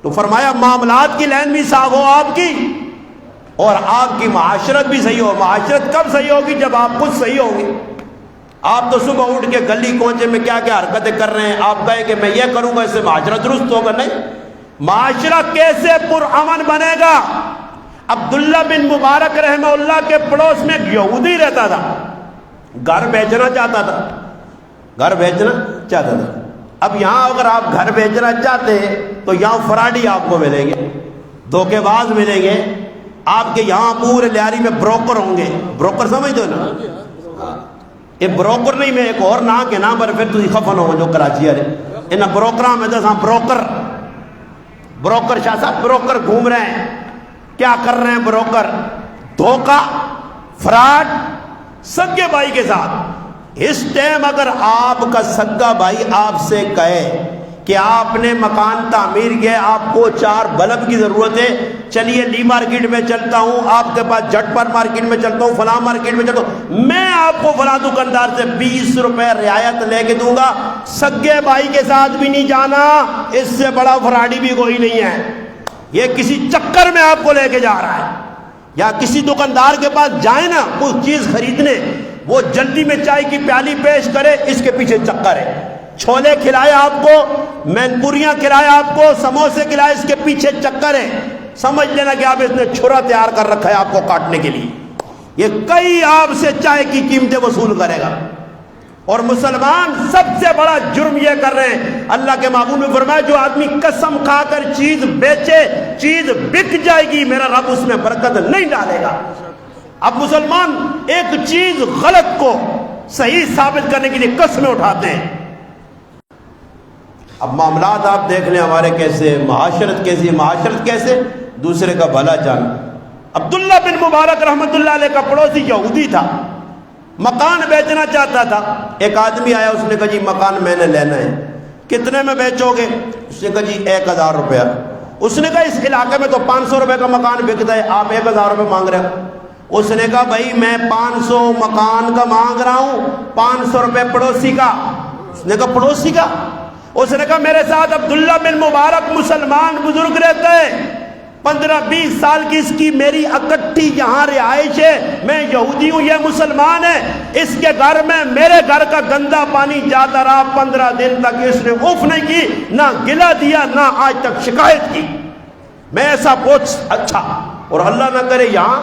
تو فرمایا معاملات کی لائن بھی صاف ہو آپ کی، اور آپ کی معاشرت بھی صحیح ہو۔ معاشرت کب صحیح ہوگی؟ جب آپ خود صحیح ہوں گے۔ آپ تو صبح اٹھ کے گلی کوچے میں کیا کیا حرکتیں کر رہے ہیں، آپ کہیں کہ میں یہ کروں گا اس سے معاشرت درست ہوگا، نہیں۔ معاشرہ کیسے پرامن بنے گا؟ عبداللہ بن مبارک رحمہ اللہ کے پڑوس میں ایک یہودی رہتا تھا، گھر بیچنا چاہتا تھا۔ اب یہاں اگر آپ گھر بیچنا چاہتے ہیں تو یہاں فراڈی آپ کو ملیں گے، دھوکے باز ملیں گے، آپ کے یہاں پورے لیاری میں بروکر ہوں گے۔ بروکر سمجھ دو نا، یہ بروکر نہیں، میں ایک اور نام کے نام پر پھر تھی خفن ہو جو کراچی والے ان بروکراں میں تو بروکر شاہ صاحب بروکر گھوم رہے ہیں، کیا کر رہے ہیں بروکر؟ دھوکہ، فراڈ، سگے بھائی کے ساتھ۔ اس ٹائم اگر آپ کا سگا بھائی آپ سے کہے کہ آپ نے مکان تعمیر کیا، آپ کو 4 بلب کی ضرورت ہے، چلیے لی مارکیٹ میں چلتا ہوں، آپ کے پاس جٹ پر مارکیٹ میں چلتا ہوں، فلاں مارکیٹ میں چلتا ہوں، میں آپ کو فلاں دکاندار سے 20 روپے رعایت لے کے دوں گا، سگے بھائی کے ساتھ بھی نہیں جانا، اس سے بڑا فراڈی بھی کوئی نہیں ہے۔ یہ کسی چکر میں آپ کو لے کے جا رہا ہے۔ یا کسی دکاندار کے پاس جائیں نا کوئی چیز خریدنے، وہ جلدی میں چائے کی پیالی پیش کرے، اس کے پیچھے چکر ہے، چھولے کھلائے آپ کو، مین پوریاں کھلائے آپ کو، سموسے کھلائے، اس کے پیچھے چکر ہے۔ سمجھ لینا کہ آپ اس نے چھرا تیار کر رکھا ہے آپ کو کاٹنے کے لیے۔ یہ کئی آپ سے چائے کی قیمتیں وصول کرے گا، اور مسلمان سب سے بڑا جرم یہ کر رہے ہیں، اللہ کے محبوب نے فرمایا جو آدمی قسم کھا کر چیز بیچے، چیز بک جائے گی، میرا رب اس میں برکت نہیں ڈالے گا۔ اب مسلمان ایک چیز غلط کو صحیح ثابت کرنے کے لیے قسمیں اٹھاتے ہیں۔ اب معاملات آپ دیکھ لیں ہمارے کیسے، معاشرت کیسی، معاشرت کیسے، دوسرے کا بھلا جان۔ عبداللہ بن مبارک رحمۃ اللہ علیہ کا پڑوسی یہودی تھا، مکان بیچنا چاہتا تھا۔ ایک آدمی آیا، اس نے کہا جی مکان میں نے لینا ہے، کتنے میں بیچو گے؟ اس نے کہا جی 1000 روپیہ۔ اس نے کہا اس علاقے میں تو 500 روپے کا مکان بکتا ہے، آپ 1000 روپے مانگ رہے ہو۔ اس نے کہا بھائی میں 500 مکان کا مانگ رہا ہوں، 500 روپے پڑوسی کا۔ اس نے کہا پڑوسی کا؟ اس نے کہا میرے ساتھ عبداللہ بن مبارک مسلمان بزرگ رہتا ہے، 15-20 سال کی اس کی میری اکٹھی یہاں رہائش ہے، میں یہودی ہوں، یہ مسلمان ہے، اس کے گھر میں میرے گھر کا گندا پانی جاتا رہا، 15 دن تک اس نے اف نہیں کی، نہ گلا دیا، نہ آج تک شکایت کی۔ میں ایسا پوچھ اچھا، اور اللہ نہ کرے یہاں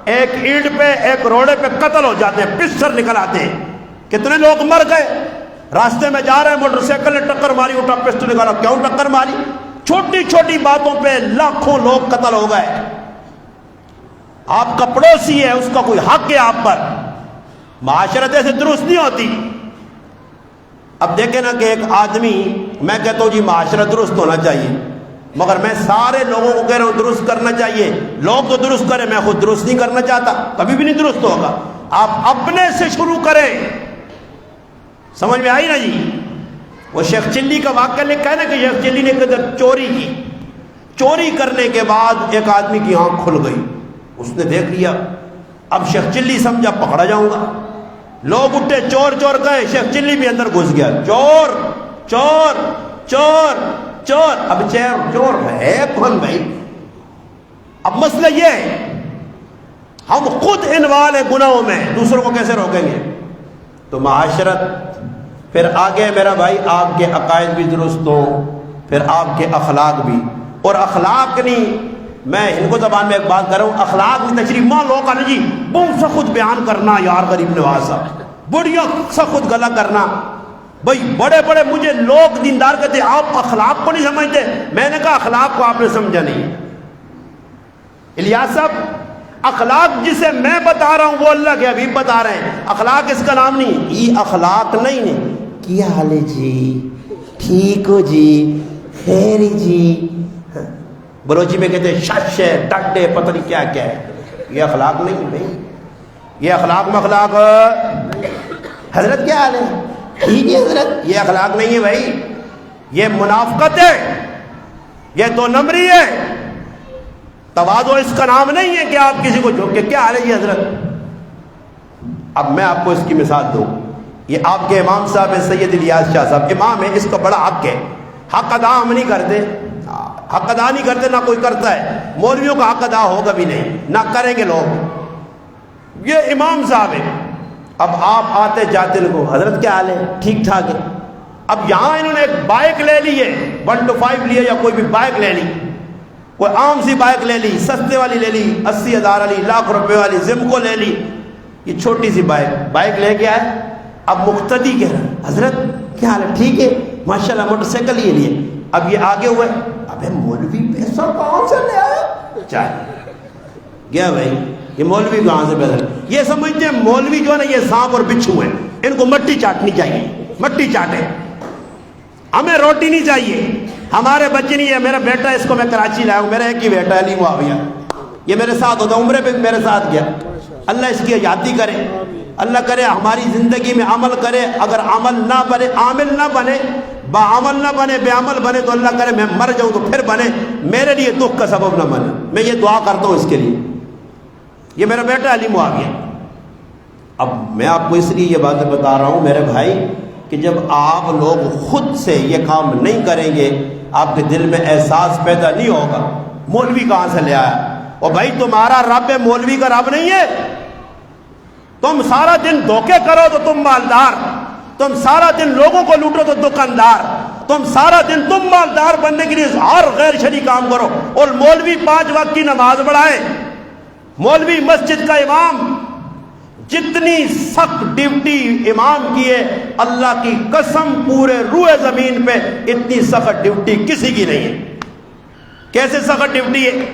ایک اینٹ پہ، ایک روڑے پہ قتل ہو جاتے ہیں، پسٹر نکل آتے ہیں، کتنے لوگ مر گئے۔ راستے میں جا رہے ہیں، موٹر سائیکل نے ٹکر ماری، اٹھا پسٹل نکالا، کیوں ٹکر ماری؟ چھوٹی چھوٹی باتوں پہ لاکھوں لوگ قتل ہو گئے۔ آپ کا پڑوسی ہے، اس کا کوئی حق ہے آپ پر، معاشرت ایسے درست نہیں ہوتی۔ اب دیکھیں نا کہ ایک آدمی، میں کہتا ہوں جی معاشرت درست ہونا چاہیے، مگر میں سارے لوگوں کو کہہ رہا ہوں درست کرنا چاہیے، لوگ تو درست کریں، میں خود درست نہیں کرنا چاہتا، کبھی بھی نہیں درست ہوگا۔ آپ اپنے سے شروع کریں، سمجھ میں آئی نا جی؟ وہ شیخ چلی کا واقعہ لکھا ہے نا کہ شیخ چلی نے کدھر چوری کی، چوری کرنے کے بعد ایک آدمی کی آنکھ کھل گئی، اس نے دیکھ لیا، اب شیخ چلی سمجھا پکڑا جاؤں گا، لوگ اٹھے، چور چور کہے، شیخ چلی بھی اندر گھس گیا، چور چور چور چور۔ اب چور ہے کون بھائی؟ اب مسئلہ یہ ہے ہم خود انوال ہیں گناہوں میں، دوسروں کو کیسے روکیں گے؟ تو معاشرت، پھر آگے میرا بھائی آپ کے عقائد بھی درست ہوں، پھر آپ کے اخلاق بھی، اور اخلاق نہیں، میں ہندو زبان میں ایک بات کر رہا ہوں، اخلاق نہیں تشریف ماں لوگ آنے جی بہت سا خود بیان کرنا، یار غریب نواز صاحب بڑھیا سا خود گلا کرنا۔ بھائی بڑے بڑے مجھے لوگ دیندار کہتے ہیں آپ اخلاق کو نہیں سمجھتے، میں نے کہا اخلاق کو آپ نے سمجھا نہیں۔ الیاس صاحب اخلاق جسے میں بتا رہا ہوں وہ اللہ کے حبیب بتا رہے ہیں، اخلاق اس کا نام نہیں، یہ اخلاق نہیں، کیا حال ہے جی، ٹھیک ہو جی، خیر جی، بلوچی میں کہتے ہیں شش ہے، ڈڈے، پتہ نہیں کیا کیا ہے، یہ اخلاق نہیں بھائی، یہ اخلاق میں اخلاق۔ حضرت کیا حال ہے؟ ٹھیک ہے حضرت، یہ اخلاق نہیں ہے بھائی، یہ منافقت ہے، یہ 2 نمبری ہے، تواضع اس کا نام نہیں ہے کہ آپ کسی کو جھوک کے کیا حال ہے جی حضرت۔ اب میں آپ کو اس کی مثال دوں، یہ آپ کے امام صاحب ہیں سید الیاس شاہ صاحب، امام ہے، اس کا بڑا حق ہے، حق ادا ہم نہیں کرتے، حق ادا نہیں کرتے، نہ کوئی کرتا ہے، مولویوں کا حق ادا ہوگا بھی نہیں، نہ کریں گے لوگ، یہ امام صاحب ہے۔ اب آپ آتے جاتے ان کو حضرت کیا حال ہے؟ ٹھیک ٹھاک ہے۔ اب یہاں انہوں نے ایک بائک لے لی ہے، 1 to 5 لیا، یا کوئی بھی بائک لے لی، کوئی عام سی بائک لے لی، سستے والی لے لی، 80,000 والی، لاکھ روپے والی زمکو لے لی، یہ چھوٹی سی بائک لے کے آئے۔ اب مقتدی کہہ رہا ہے حضرت کیا حال ہے؟ ٹھیک ہے ماشاءاللہ، موٹر سائیکل یہ لیے۔ اب یہ آگے ہوئے، ابے مولوی پیسہ کہاں سے لے آیا؟ چاہیے گیا بھائی، یہ مولوی کہاں سے پیسہ؟ یہ سمجھتے ہیں مولوی جو ہے نا یہ سانپ اور بچھو ہیں، ان کو مٹی چاٹنی چاہیے، مٹی چاٹے، ہمیں روٹی نہیں چاہیے، ہمارے بچے نہیں ہے۔ میرا بیٹا، اس کو میں کراچی لایا ہوں، میرا ایک ہی بیٹا ہے علی معاویہ، یہ میرے ساتھ ہوتا، عمرے پہ میرے ساتھ گیا، اللہ اس کی حیاتی کرے، اللہ کرے ہماری زندگی میں عمل کرے، اگر عمل نہ بنے، عامل نہ بنے، بعمل نہ بنے، بے عمل بنے تو اللہ کرے میں مر جاؤں تو پھر بنے، میرے لیے دکھ کا سبب نہ بنے، میں یہ دعا کرتا ہوں اس کے لیے۔ یہ میرا بیٹا علی معاویہ۔ اب میں آپ کو اس لیے یہ باتیں بتا رہا ہوں میرے بھائی کہ جب آپ لوگ خود سے یہ کام نہیں کریں گے، آپ کے دل میں احساس پیدا نہیں ہوگا مولوی کہاں سے لے آیا۔ اور بھائی تمہارا رب مولوی کا رب نہیں ہے، تم سارا دن دھوکے کرو تو تم مالدار، تم سارا دن لوگوں کو لوٹو تو دکاندار، تم سارا دن تم مالدار بننے کے لیے ہر غیر شرعی کام کرو، اور مولوی 5 وقت کی نماز پڑھائے، مولوی مسجد کا امام جتنی سخت ڈیوٹی امام کی ہے اللہ کی قسم پورے روئے زمین پہ اتنی سخت ڈیوٹی کسی کی نہیں ہے۔ کیسے سخت ڈیوٹی ہے؟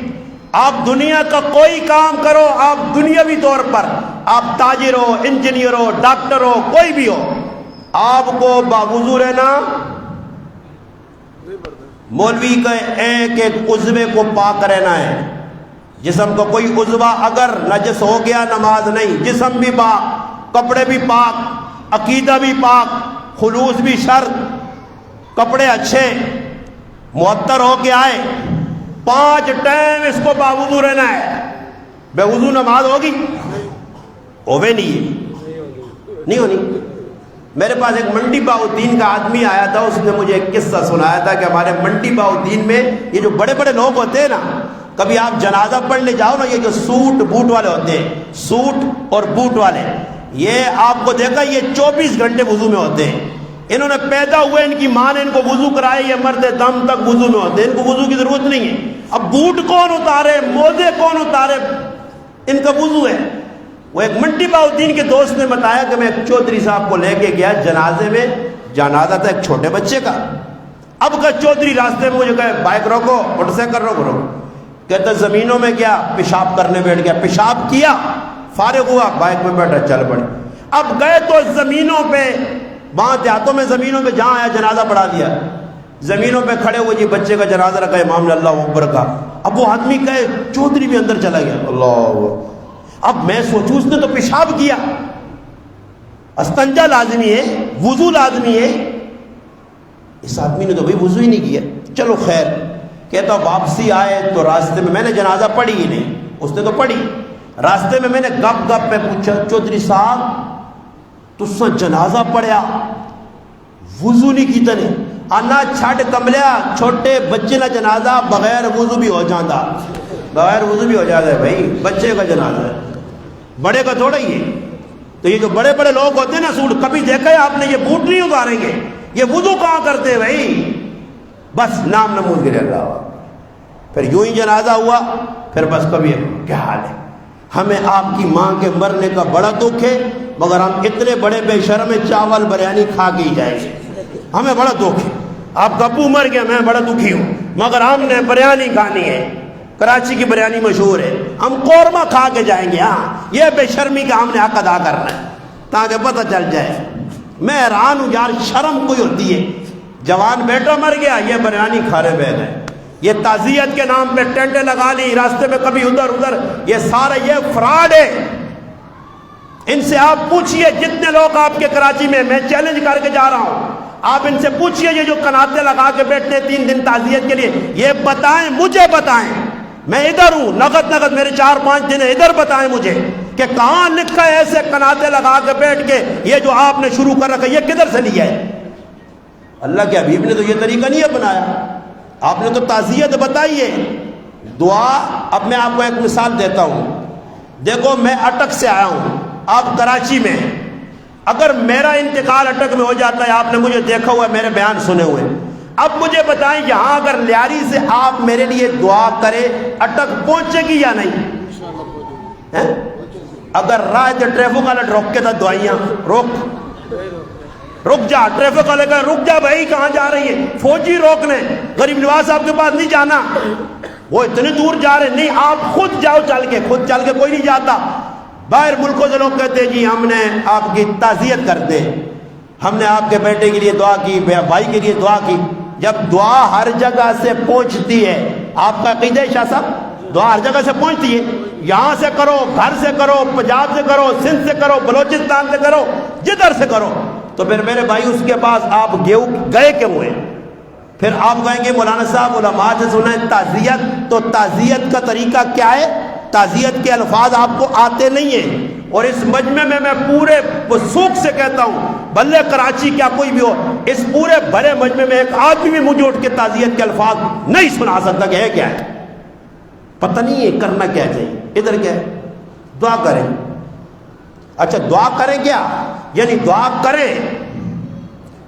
آپ دنیا کا کوئی کام کرو، آپ دنیاوی طور پر آپ تاجر ہو، انجینئر ہو، ڈاکٹر ہو، کوئی بھی ہو، آپ کو باوضو رہنا، مولوی کا ایک ایک عضوے کو پاک رہنا ہے۔ جسم کا کوئی عضو اگر نجس ہو گیا نماز نہیں، جسم بھی پاک، کپڑے بھی پاک، عقیدہ بھی پاک، خلوص بھی شرط، کپڑے اچھے معطر ہو کے آئے، 5 ٹائم اس کو باوضو رہنا ہے۔ بے وضو نماز ہوگی؟ ہوے نہیں ہونی۔ میرے پاس ایک منڈی باؤدین کا آدمی آیا تھا، اس نے مجھے ایک قصہ سنایا تھا کہ ہمارے منڈی باؤدین میں یہ جو بڑے بڑے لوگ ہوتے ہیں نا، کبھی آپ جنازہ پڑھنے جاؤ نا، یہ جو سوٹ بوٹ والے ہوتے ہیں، سوٹ اور بوٹ والے، یہ آپ کو دیکھا یہ 24 گھنٹے وضو میں ہوتے ہیں۔ انہوں نے پیدا ہوئے، ان کی ماں نے ان کو وضو کرائے، یہ مرد دم تک وضو میں ہوتے ہیں، ان کو وضو کی ضرورت نہیں ہے۔ اب بوٹ کون اتارے، موزے کون اتارے، ان کا وضو ہے۔ وہ ایک منڈی باؤدین کے دوست نے بتایا کہ میں ایک چودھری صاحب کو لے کے گیا جنازے میں، جنازہ تھا ایک چھوٹے بچے کا۔ اب کا چودھری راستے میں مجھے کہے بائک روکو، موٹر سائیکل روکو۔ کہتا زمینوں میں گیا، پیشاب کرنے بیٹھ گیا، پیشاب کیا، فارغ ہوا، بائک میں بیٹھا، چل پڑے۔ اب گئے تو زمینوں پہ، وہاں دیہاتوں میں زمینوں پہ جہاں آیا جنازہ پڑھا دیا، زمینوں پہ کھڑے ہوئے جی بچے کا جنازہ رکھا، امام نے اللہ اکبر کا۔ اب وہ آدمی کہے، چودھری بھی اندر چلا گیا، اللہ۔ اب میں سوچوں اس نے تو پیشاب کیا، استنجا لازمی ہے، وضو لازمی ہے، اس آدمی نے تو بھائی وضو ہی نہیں کیا۔ چلو خیر، کہتا واپسی آئے تو راستے میں نے جنازہ پڑھی ہی نہیں، اس نے تو پڑھی۔ راستے میں نے گپ گپ میں پوچھا، چودھری صاحب تسا جنازہ پڑھیا وضو نہیں کیتا نے؟ آنا چھٹ کملیا، چھوٹے بچے کا جنازہ بغیر وضو بھی ہو جاتا، بغیر وضو بھی ہو جاتا ہے بھائی، بچے کا جنازہ ہے، بڑے کا تھوڑا ہی ہے۔ تو یہ جو بڑے بڑے لوگ ہوتے ہیں نا سوٹ، کبھی دیکھا ہے آپ نے یہ بوٹ نہیں اتاریں گے، یہ وضو کہاں کرتے ہیں بھائی، بس نام نمود کے اللہ۔ پھر یوں ہی جنازہ ہوا، پھر بس کبھی کیا حال ہے، ہمیں آپ کی ماں کے مرنے کا بڑا دکھ ہے، مگر ہم اتنے بڑے بے شرم چاول بریانی کھا کے ہی جائیں گے، ہمیں بڑا دکھ ہے، آپ کا ابو مر گیا، میں بڑا دکھی ہوں، مگر ہم نے بریانی کھانی ہے، کراچی کی بریانی مشہور ہے، ہم قورمہ کھا کے جائیں گے۔ ہاں، یہ بے شرمی کا ہم نے حق ادا کرنا ہے تاکہ پتہ چل جائے۔ میں حیران ہوں یار، شرم کوئی ہوتی ہے، جوان بیٹا مر گیا، یہ بریانی کھانے بیٹھ گئے، یہ تعزیت کے نام پہ ٹینٹیں لگا لی راستے میں، کبھی ادھر ادھر، یہ سارا یہ فراڈ ہے۔ ان سے آپ پوچھئے، جتنے لوگ آپ کے کراچی میں چیلنج کر کے جا رہا ہوں، آپ ان سے پوچھئے یہ جو کناتے لگا کے بیٹھتے 3 دن تعزیت کے لیے، یہ بتائیں، مجھے بتائیں، میں ادھر ہوں، نقد میرے 4-5 دن ادھر، بتائیں مجھے کہ کہاں لکھا ہے ایسے کناتے لگا کے بیٹھ کے یہ جو آپ نے شروع کر رکھا، یہ کدھر سے لیا ہے؟ اللہ کے حبیب نے تو یہ طریقہ نہیں اپنایا، آپ نے تو تعزیت بتائی ہے، دعا۔ اب میں آپ کو ایک مثال دیتا ہوں، دیکھو میں اٹک سے آیا ہوں، آپ کراچی میں، اگر میرا انتقال اٹک میں ہو جاتا ہے، آپ نے مجھے دیکھا ہوا ہے، میرے بیان سنے ہوئے، اب مجھے بتائیں یہاں اگر لیاری سے آپ میرے لیے دعا کرے، اٹک پہنچے گی یا نہیں؟ اگر راہ سے ٹریفک والا روک کے تھا دعائیاں، رک جا، ٹریفک والے کا رک جا بھائی، کہاں جا رہی ہے؟ فوجی روک لیں، غریب نواز صاحب کے پاس نہیں جانا، وہ اتنے دور جا رہے، نہیں آپ خود جاؤ، خود چل کے کوئی نہیں جاتا۔ باہر ملکوں سے لوگ کہتے ہیں جی ہم نے آپ کی تعزیت کرتے، ہم نے آپ کے بیٹے کے لیے دعا کی، بھائی کے لیے دعا کی۔ جب دعا ہر جگہ سے پہنچتی ہے، آپ کا عقیدہ ہے شاہ صاحب، دعا ہر جگہ سے پہنچتی ہے، یہاں سے کرو، گھر سے کرو، پنجاب سے کرو، سندھ سے کرو، بلوچستان سے کرو، جدھر سے کرو، تو پھر میرے بھائی اس کے پاس آپ گئے کیوں ہوئے؟ پھر آپ کہیں گے مولانا صاحب علماء سے سنا ہے تعزیت، تو تعزیت کا طریقہ کیا ہے؟ تعزیت کے الفاظ آپ کو آتے نہیں ہیں، اور اس مجمع میں میں پورے وثوق سے کہتا ہوں، بھلے کراچی کیا کوئی بھی ہو، اس پورے بڑے مجمع میں ایک آدمی بھی مجھے اٹھ کے تعزیت کے الفاظ نہیں سنا سکتا کہ ہے کیا ہے، پتہ نہیں ہے کرنا کیا چاہیے، ادھر کیا ہے، دعا کریں۔ اچھا دعا کریں کیا؟ یعنی دعا کریں،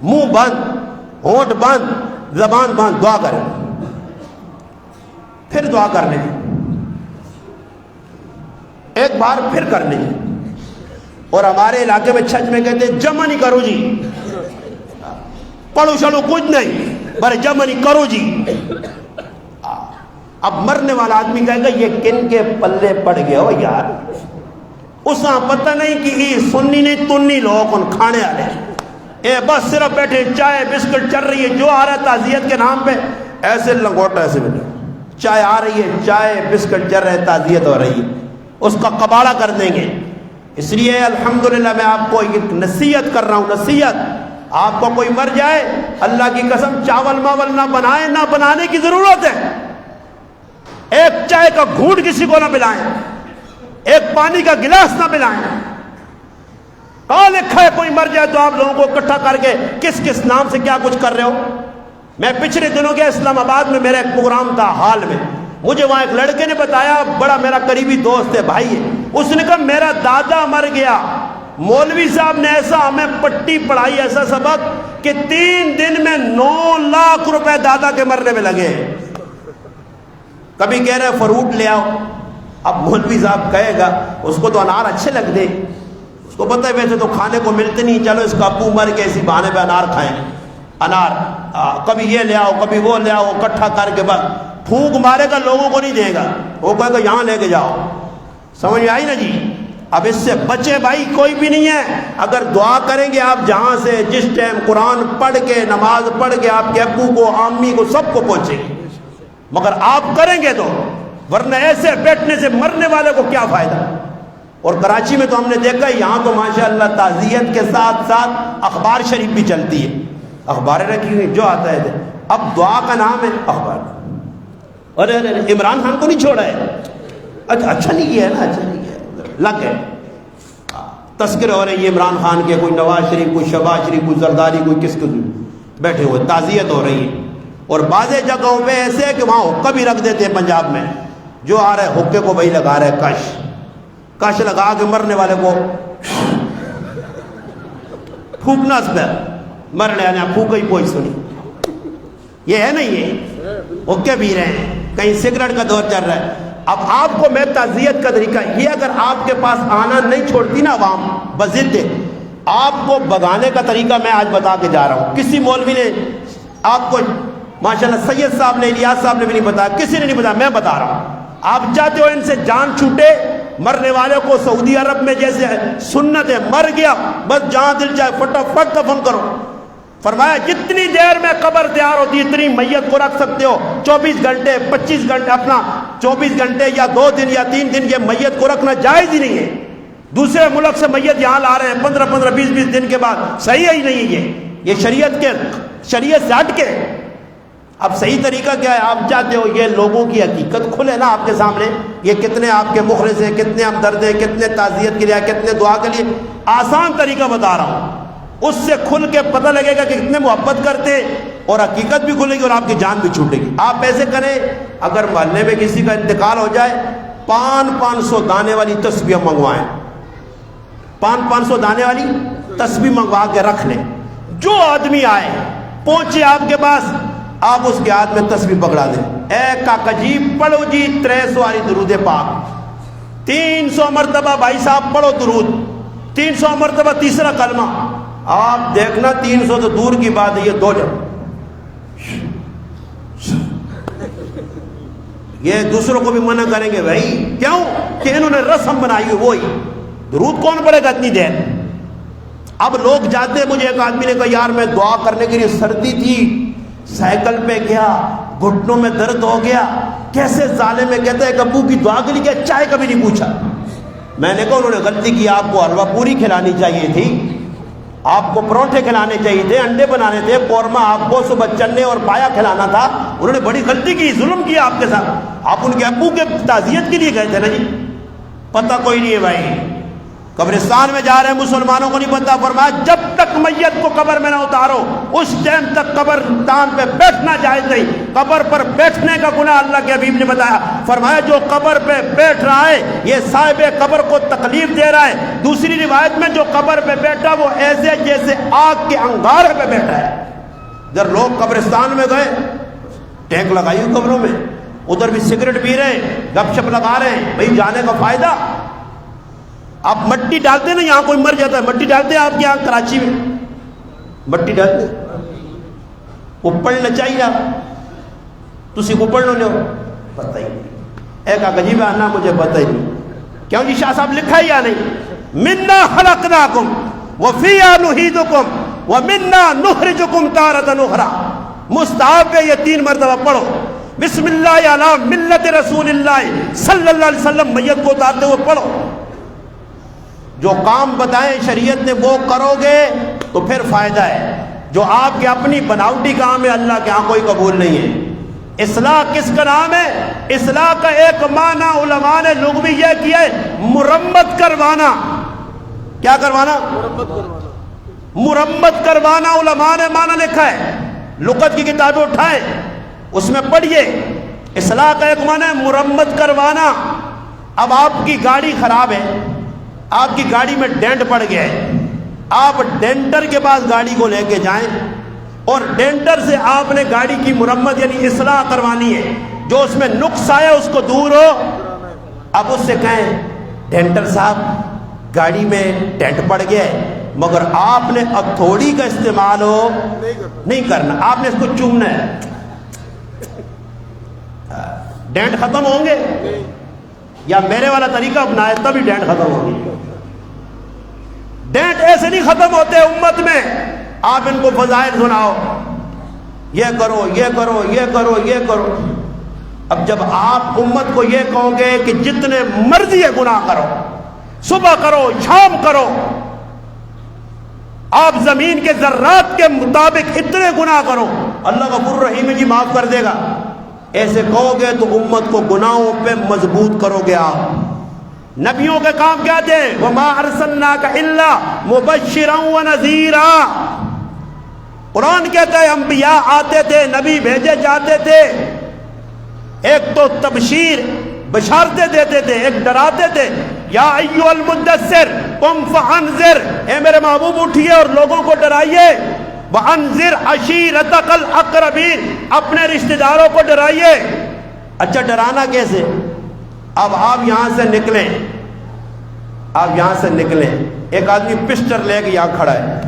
منہ بند، ہونٹ بند، زبان بند، دعا کریں، پھر دعا کرنے کی، ایک بار پھر کرنے کی، اور ہمارے علاقے میں چھج میں کہتے ہیں جمع نہیں کرو جی، پڑھو شڑو کچھ نہیں، بڑے جمع نہیں کرو جی۔ اب مرنے والا آدمی کہے گا یہ کن کے پلے پڑ گیا ہو یار، اس کا پتہ نہیں کہ یہ سنی نہیں تنی لوگ کون کھانے والے، اے بس صرف بیٹھے چائے بسکٹ چل رہی ہے، جو آ رہا ہے تعزیت کے نام پہ ایسے لنگوٹا ایسے بیٹھے، چائے آ رہی ہے، چائے بسکٹ چل رہے ہیں، تعزیت ہو رہی ہے، اس کا کباڑہ کر دیں گے۔ اس لیے الحمدللہ میں آپ کو ایک نصیحت کر رہا ہوں، نصیحت، آپ کو کوئی مر جائے اللہ کی قسم چاول ماول نہ بنائیں، نہ بنانے کی ضرورت ہے، ایک چائے کا گھونٹ کسی کو نہ پلائیں، ایک پانی کا گلاس نہ پلائیں۔ کہاں لکھا ہے کوئی مر جائے تو آپ لوگوں کو اکٹھا کر کے کس کس نام سے کیا کچھ کر رہے ہو؟ میں پچھلے دنوں گیا اسلام آباد میں، میرا ایک پروگرام تھا حال میں، مجھے وہاں ایک لڑکے نے بتایا، بڑا میرا قریبی دوست ہے، بھائی ہے، اس نے کہا میرا دادا مر گیا، مولوی صاحب نے ایسا ہمیں پٹی پڑھائی، ایسا سبق کہ 3 دن میں 9 لاکھ روپے دادا کے مرنے میں لگے۔ کبھی کہہ رہے فروٹ لے آؤ، اب مولوی صاحب کہے گا، اس کو تو انار اچھے لگ دے، اس کو پتہ ہے ویسے تو کھانے کو ملتے نہیں، چلو اس کا ابو مر کے اسی بہانے پہ انار کھائیں، انار کبھی یہ لے آؤ کبھی وہ لے آؤ، اکٹھا کر کے بس پھونک مارے گا، لوگوں کو نہیں دے گا، وہ کہے گا یہاں لے کے جاؤ۔ سمجھ میں آئی نا جی؟ اب اس سے بچے بھائی، کوئی بھی نہیں ہے، اگر دعا کریں گے آپ جہاں سے جس ٹائم قرآن پڑھ کے نماز پڑھ کے آپ کے ابو کو امی کو سب کو پہنچے گی، مگر آپ کریں گے تو، ورنہ ایسے بیٹھنے سے مرنے والے کو کیا فائدہ۔ اور کراچی میں تو ہم نے دیکھا یہاں تو ماشاءاللہ تعزیت کے ساتھ ساتھ اخبار شریف بھی چلتی ہے، اخباریں رکھی ہوئی جو آتا ہے، اب دعا کا نام ہے اخبار۔ ارے عمران خان کو نہیں چھوڑا ہے، اچھا نہیں کیا ہے نا، اچھا نہیں کیا ہے، لگ گئے تذکرے ہو رہے ہیں عمران خان کے، کوئی نواز شریف، کوئی شہباز شریف، کوئی زرداری، کوئی کس کو بیٹھے ہوئے، تعزیت ہو رہی ہے۔ اور بعض جگہوں پہ ایسے ہے کہ وہاں حقہ بھی رکھ دیتے ہیں، پنجاب میں جو آ رہا ہے حقے کو وہی لگا رہے ہیں، کش لگا کے مرنے والے کو پھونکنا، اس پہ مرنے والے پھونک ہی پوچھ سنی، یہ ہے نا، یہ حقے پی رہے ہیں، کہیں سگریٹ کا دور چل رہا ہے۔ اب آپ کو میں تعزیت کا طریقہ یہ، اگر آپ کے پاس آنا نہیں چھوڑتی نا عوام بضد، آپ کو بگانے کا طریقہ میں آج بتا کے جا رہا ہوں۔ کسی مولوی نے آپ کو، ماشاءاللہ سید صاحب نے، الیاس صاحب نے بھی نہیں بتایا، کسی نے نہیں بتایا، میں بتا رہا ہوں۔ آپ چاہتے ہو ان سے جان چھوٹے، مرنے والے کو سعودی عرب میں جیسے سنت ہے، مر گیا بس جہاں دل چاہے فٹافٹ دفن کرو۔ فرمایا جتنی دیر میں قبر تیار ہوتی اتنی میت کو رکھ سکتے ہو، 24 گھنٹے 25 گھنٹے، اپنا 24 گھنٹے یا 2 دن یا 3 دن یہ میت کو رکھنا جائز ہی نہیں ہے۔ دوسرے ملک سے میت یہاں لا رہے ہیں 15 20 دن کے بعد، صحیح ہی نہیں ہے یہ شریعت سے ہٹ کے۔ اب صحیح طریقہ کیا ہے؟ آپ چاہتے ہو یہ لوگوں کی حقیقت کھلے نا آپ کے سامنے، یہ کتنے آپ کے مخلص ہیں، کتنے ہمدرد ہیں، کتنے تعزیت کے لیے، کتنے دعا کے لیے، آسان طریقہ بتا رہا ہوں، اس سے کھل کے پتہ لگے گا کہ کتنے محبت کرتے، اور حقیقت بھی کھلے گی اور آپ کی جان بھی چھوٹے گی۔ آپ ایسے کریں، اگر محلے میں کسی کا انتقال ہو جائے، 500 دانے والی تسبیح منگوائیں، 500 دانے والی تسبیح منگوا کے رکھ لیں، جو آدمی آئے پہنچے آپ کے پاس، آپ اس کے ہاتھ میں تسبیح پکڑا دیں، اے کاکا جی پڑھو جی 300 والی درود پاک، 300 مرتبہ بھائی صاحب پڑھو درود، 300 مرتبہ تیسرا کلمہ۔ آپ دیکھنا 300 تو دور کی بات ہے، یہ 2 جب یہ دوسروں کو بھی منع کریں گے، بھائی کیوں کہ انہوں نے رسم بنائی ہوئی، وہی درود کون پڑے گا اتنی دیر؟ اب لوگ جاتے، مجھے ایک آدمی نے کہا یار میں دعا کرنے کے لیے، سردی تھی، سائیکل پہ گیا، گھٹنوں میں درد ہو گیا، کیسے ظالم ہے، کہتا ہے کہ ابو کی دعا کے لیے کیا چائے کبھی نہیں پوچھا۔ میں نے کہا انہوں نے غلطی کی، آپ کو حلوہ پوری کھلانی چاہیے تھی، آپ کو پروٹھے کھلانے چاہیے تھے، انڈے بنانے تھے، قورمہ آپ کو صبح چنے اور پایا کھلانا تھا۔ انہوں نے بڑی غلطی کی، ظلم کیا آپ کے ساتھ، آپ ان کے ابو کے تعزیت کے لیے گئے تھے نا جی، پتہ کوئی نہیں ہے بھائی، قبرستان میں جا رہے ہیں مسلمانوں کو نہیں پتا۔ فرمایا جب تک میت کو قبر میں نہ اتارو اس ٹائم تک قبرستان پہ بیٹھنا جائز نہیں، قبر پر بیٹھنے کا گناہ اللہ کے حبیب نے بتایا۔ فرمایا جو قبر پہ بیٹھ رہا ہے یہ صاحب قبر کو تکلیف دے رہا ہے۔ دوسری روایت میں جو قبر پہ بیٹھا وہ ایسے جیسے آگ کے انگارے پہ بیٹھا ہے۔ ادھر لوگ قبرستان میں گئے، ٹینک لگائی ہوئی قبروں میں، ادھر بھی سگریٹ پی رہے ہیں، گپ شپ لگا رہے ہیں، بھائی جانے کا فائدہ۔ آپ مٹی ڈالتے نا یہاں کوئی مر جاتا ہے, مٹی ڈالتے ہیں آپ کے یہاں کراچی میں, مٹی ڈالتے وہ پڑھنا چاہیے تسی کو پڑھ لو پتہ ہی نہیں, ایک عجیب آنا مجھے پتہ ہی نہیں کیوں جی شاہ صاحب لکھا ہی یا نہیں, منا خلقناکم وفیہا نعیدکم ومنا نخرجکم تارۃ اخری. مستحب ہے یہ 3 مرتبہ پڑھو, بسم اللہ علی ملت رسول اللہ صلی اللہ علیہ وسلم, میت کو اتارتے ہوئے پڑھو. جو کام بتائیں شریعت نے وہ کرو گے تو پھر فائدہ ہے, جو آپ کے اپنی بناوٹی کام ہے اللہ کے ہاں کوئی قبول نہیں ہے. اصلاح کس کا نام ہے؟ اصلاح کا ایک معنی علماء نے لغوی یہ کیا ہے مرمت کروانا. کیا کروانا؟ مرمت کروانا. علماء نے معنی لکھا ہے, لغت کی کتابیں اٹھائیں اس میں پڑھیے. اصلاح کا ایک معنی ہے مرمت کروانا. اب آپ کی گاڑی خراب ہے, آپ کی گاڑی میں ڈینٹ پڑ گیا ہے, آپ ڈینٹر کے پاس گاڑی کو لے کے جائیں اور ڈینٹر سے آپ نے گاڑی کی مرمت یعنی اصلاح کروانی ہے, جو اس میں نقص آیا اس کو دور ہو. اب اس سے کہیں ڈینٹر صاحب گاڑی میں ڈینٹ پڑ گیا ہے مگر آپ نے ہتھوڑی کا استعمال نہیں کرنا, آپ نے اس کو چومنا ہے, ڈینٹ ختم ہوں گے؟ یا میرے والا طریقہ اپنائے تبھی ڈینٹ ختم ہوگی. ڈینٹ ایسے نہیں ختم ہوتے امت میں, آپ ان کو فضائل سناؤ, یہ کرو یہ کرو یہ کرو یہ کرو. اب جب آپ امت کو یہ کہو گے کہ جتنے مرضی ہے گناہ کرو, صبح کرو شام کرو, آپ زمین کے ذرات کے مطابق اتنے گناہ کرو, اللہ غفور رحیم جی معاف کر دے گا. ایسے کہو گے تو امت کو گناہوں پہ مضبوط کرو گے آپ. نبیوں کے کام کیا تھے؟ وَمَا أَرْسَلْنَاكَ إِلَّا مُبَشِّرًا وَنَذِيرًا. قرآن کہتا ہے انبیاء آتے تھے, نبی بھیجے جاتے تھے, ایک تو تبشیر بشارتیں دیتے تھے, ایک ڈراتے تھے. یا ایھا المدثر قم فانذر, اے میرے محبوب اٹھیے اور لوگوں کو ڈرائیے. وانذر عشیرتک الاقربین, اپنے رشتہ داروں کو ڈرائیے. اچھا ڈرانا کیسے؟ اب آپ یہاں سے نکلیں, آپ یہاں سے نکلیں, ایک آدمی پسٹل لے کے یہاں کھڑا ہے,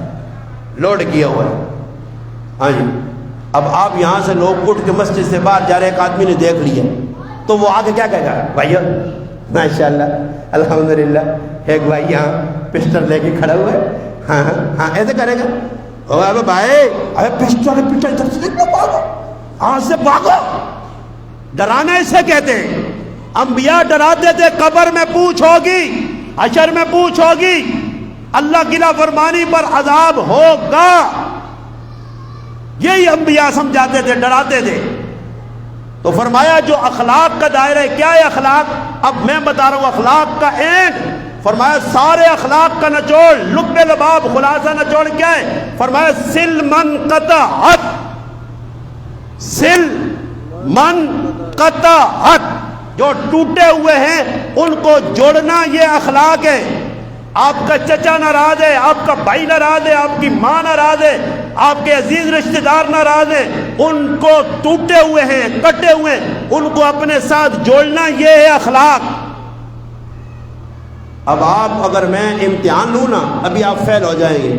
لوڈ کیا ہوا ہے, ہاں جی. اب آپ یہاں سے لوگ اٹھ کے مسجد سے باہر جا رہے, ایک آدمی نے دیکھ لیا تو وہ آگے کیا کہے گا؟ بھائیو ماشاءاللہ الحمدللہ ایک بھائی یہاں پسٹل لے کے کھڑا ہوا ہے, ہاں ہاں ایسے کرے گا. ابے بھائی ابے پسٹل ادھر سے بھاگو, ہاں سے بھاگو. ڈرانا اسے کہتے ہیں. انبیاء ڈراتے تھے قبر میں پوچھ ہوگی, حشر میں پوچھ ہوگی, اللہ کی نافرمانی پر عذاب ہوگا. یہی انبیاء سمجھاتے تھے, ڈراتے تھے. تو فرمایا جو اخلاق کا دائرہ ہے, کیا ہے اخلاق؟ اب میں بتا رہا ہوں اخلاق کا اینڈ. فرمایا سارے اخلاق کا نچوڑ, لب لباب خلاصہ نچوڑ کیا ہے؟ فرمایا سل من قطعت, سل من قطعت, جو ٹوٹے ہوئے ہیں ان کو جوڑنا, یہ اخلاق ہے. آپ کا چچا ناراض ہے, آپ کا بھائی ناراض ہے, آپ کی ماں ناراض ہے, آپ کے عزیز رشتہ دار ناراض ہیں, ان کو ٹوٹے ہوئے ہیں, کٹے ہوئے ہیں, ان کو اپنے ساتھ جوڑنا, یہ ہے اخلاق. اب آپ اگر میں امتحان لوں نا, ابھی آپ فیل ہو جائیں گے.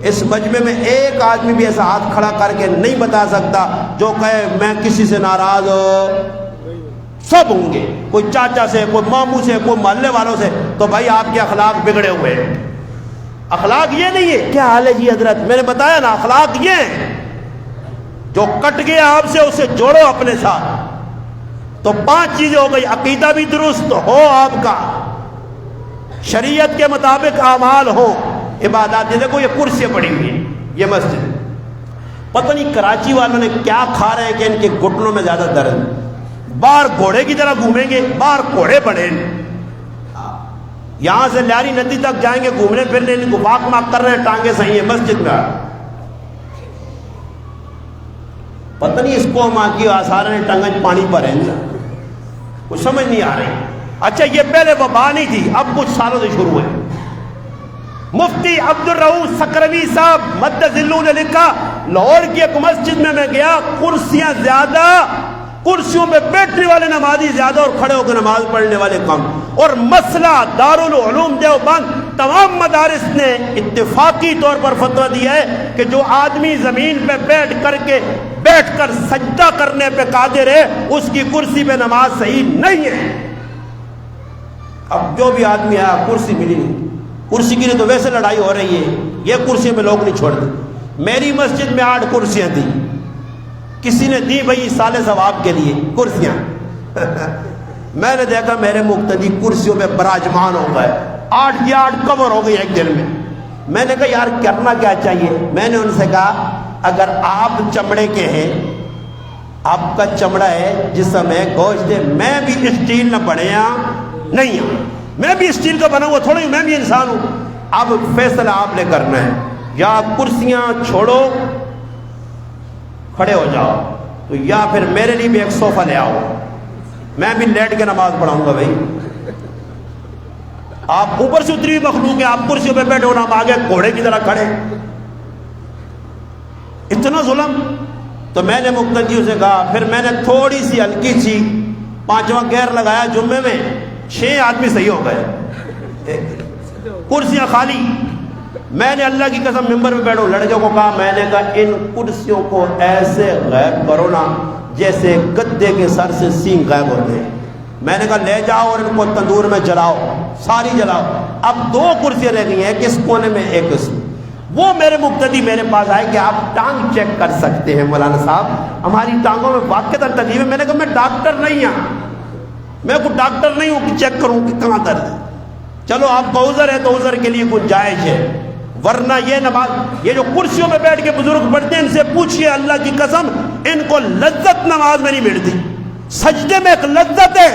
اس مجمع میں ایک آدمی بھی ایسا ہاتھ کھڑا کر کے نہیں بتا سکتا جو کہے میں کسی سے ناراض ہوں. سب ہوں گے, کوئی چاچا سے, کوئی ماموں سے, کوئی محلے والوں سے. تو بھائی آپ کے اخلاق بگڑے ہوئے ہیں. اخلاق یہ نہیں ہے. کیا حال ہے جی حضرت؟ میں نے بتایا نا اخلاق یہ ہے, جو کٹ گیا آپ سے اسے جوڑو اپنے ساتھ. تو 5 چیزیں ہو گئی. عقیدہ بھی درست ہو آپ کا, شریعت کے مطابق اعمال ہو, عبادات. دیکھو یہ کرسیاں پڑی ہوئی ہیں, یہ مسجد, پتہ نہیں کراچی والوں نے کیا کھا رہے ہیں کہ ان کے گھٹنوں میں زیادہ درد. باہر گھوڑے کی طرح گھومیں گے, باہر گھوڑے بڑھے, یہاں سے لیاری ندی تک جائیں گے گھومنے پھرنے, ان کو واک ماک کر رہے ہیں, ٹانگیں صحیح ہیں مسجد میں. پتہ نہیں اس کو ماں کی آثار نے ٹانگیں پانی پر ہیں, کچھ سمجھ نہیں آ رہی. اچھا یہ پہلے وبا نہیں تھی, اب کچھ سالوں سے شروع ہے. مفتی عبد الرؤوف سکروی صاحب مد ذلو نے لکھا, لاہور کی ایک مسجد میں گیا, کرسیاں زیادہ کرسیوں پہ بیٹھنے والے نمازی زیادہ اور کھڑے ہو کے نماز پڑھنے والے کم. اور مسئلہ دارالعلوم دیوبند تمام مدارس نے اتفاقی طور پر فتویٰ دیا ہے کہ جو آدمی زمین پہ بیٹھ کر سجدہ کرنے پہ قادر ہے اس کی کرسی پہ نماز صحیح نہیں ہے. اب جو بھی آدمی آیا کرسی ملی نہیں, کرسی کے لیے تو ویسے لڑائی ہو رہی ہے, یہ کرسیوں پہ لوگ نہیں چھوڑتے. میری مسجد میں 8 کرسیاں تھیں, کسی نے دی بھائی سال ثواب کے لیے کرسیاں. میں نے دیکھا میرے مقتدی کرسیوں پہ براجمان ہو گئے, 8 کی 8 کور ہو گئی ایک دن میں. میں نے کہا یار کرنا کیا چاہیے. میں نے ان سے کہا اگر آپ چمڑے کے ہیں, آپ کا چمڑا ہے جسم ہے گوشت ہے, میں بھی اسٹیل نہ بنیا نہیں ہوں, میں بھی اسٹیل کا بنا ہوا تھوڑا ہی, میں بھی انسان ہوں. اب فیصلہ آپ نے کرنا ہے, یا کرسیاں چھوڑو کھڑے ہو جاؤ, تو یا پھر میرے لیے بھی ایک صوفہ لے آؤ, میں بھی لیٹ کے نماز پڑھاؤں گا. بھائی آپ اوپر سے اتری ہوئی مخلوق ہے, آپ کرسیوں پہ بیٹھے ہونا, ہم آگے گھوڑے کی طرح کھڑے, اتنا ظلم. تو میں نے مقتدیوں سے کہا, پھر میں نے تھوڑی سی ہلکی سی 5واں گیئر لگایا, جمعے میں 6 آدمی صحیح ہو گئے, کرسیاں خالی. میں نے اللہ کی قسم ممبر پہ بیٹھو, لڑکوں کو کہا, میں نے کہا ان کرسیوں کو ایسے غائب کرو نا جیسے گدے کے سر سے سینگ غائب ہوتے ہیں. میں نے کہا لے جاؤ اور ان کو تندور میں جلاؤ, ساری جلاؤ. اب 2 کرسیاں رہ گئی ہیں, ایک اس کونے میں ایک اس. وہ میرے مقتدی میرے پاس آئے کہ آپ ٹانگ چیک کر سکتے ہیں مولانا صاحب, ہماری ٹانگوں میں واقعتاً تکلیف ہے. میں نے کہا میں ڈاکٹر نہیں ہوں, میں کوئی ڈاکٹر نہیں ہوں کہ چیک کروں کہ کہاں درد ہے. چلو آپ کا عذر ہے تو عذر کے لیے گنجائش ہے, ورنہ یہ نماز, یہ جو کرسیوں پہ بیٹھ کے بزرگ پڑھتے ہیں ان سے پوچھئے اللہ کی قسم ان کو لذت نماز میں نہیں ملتی. سجدے میں ایک لذت ہے.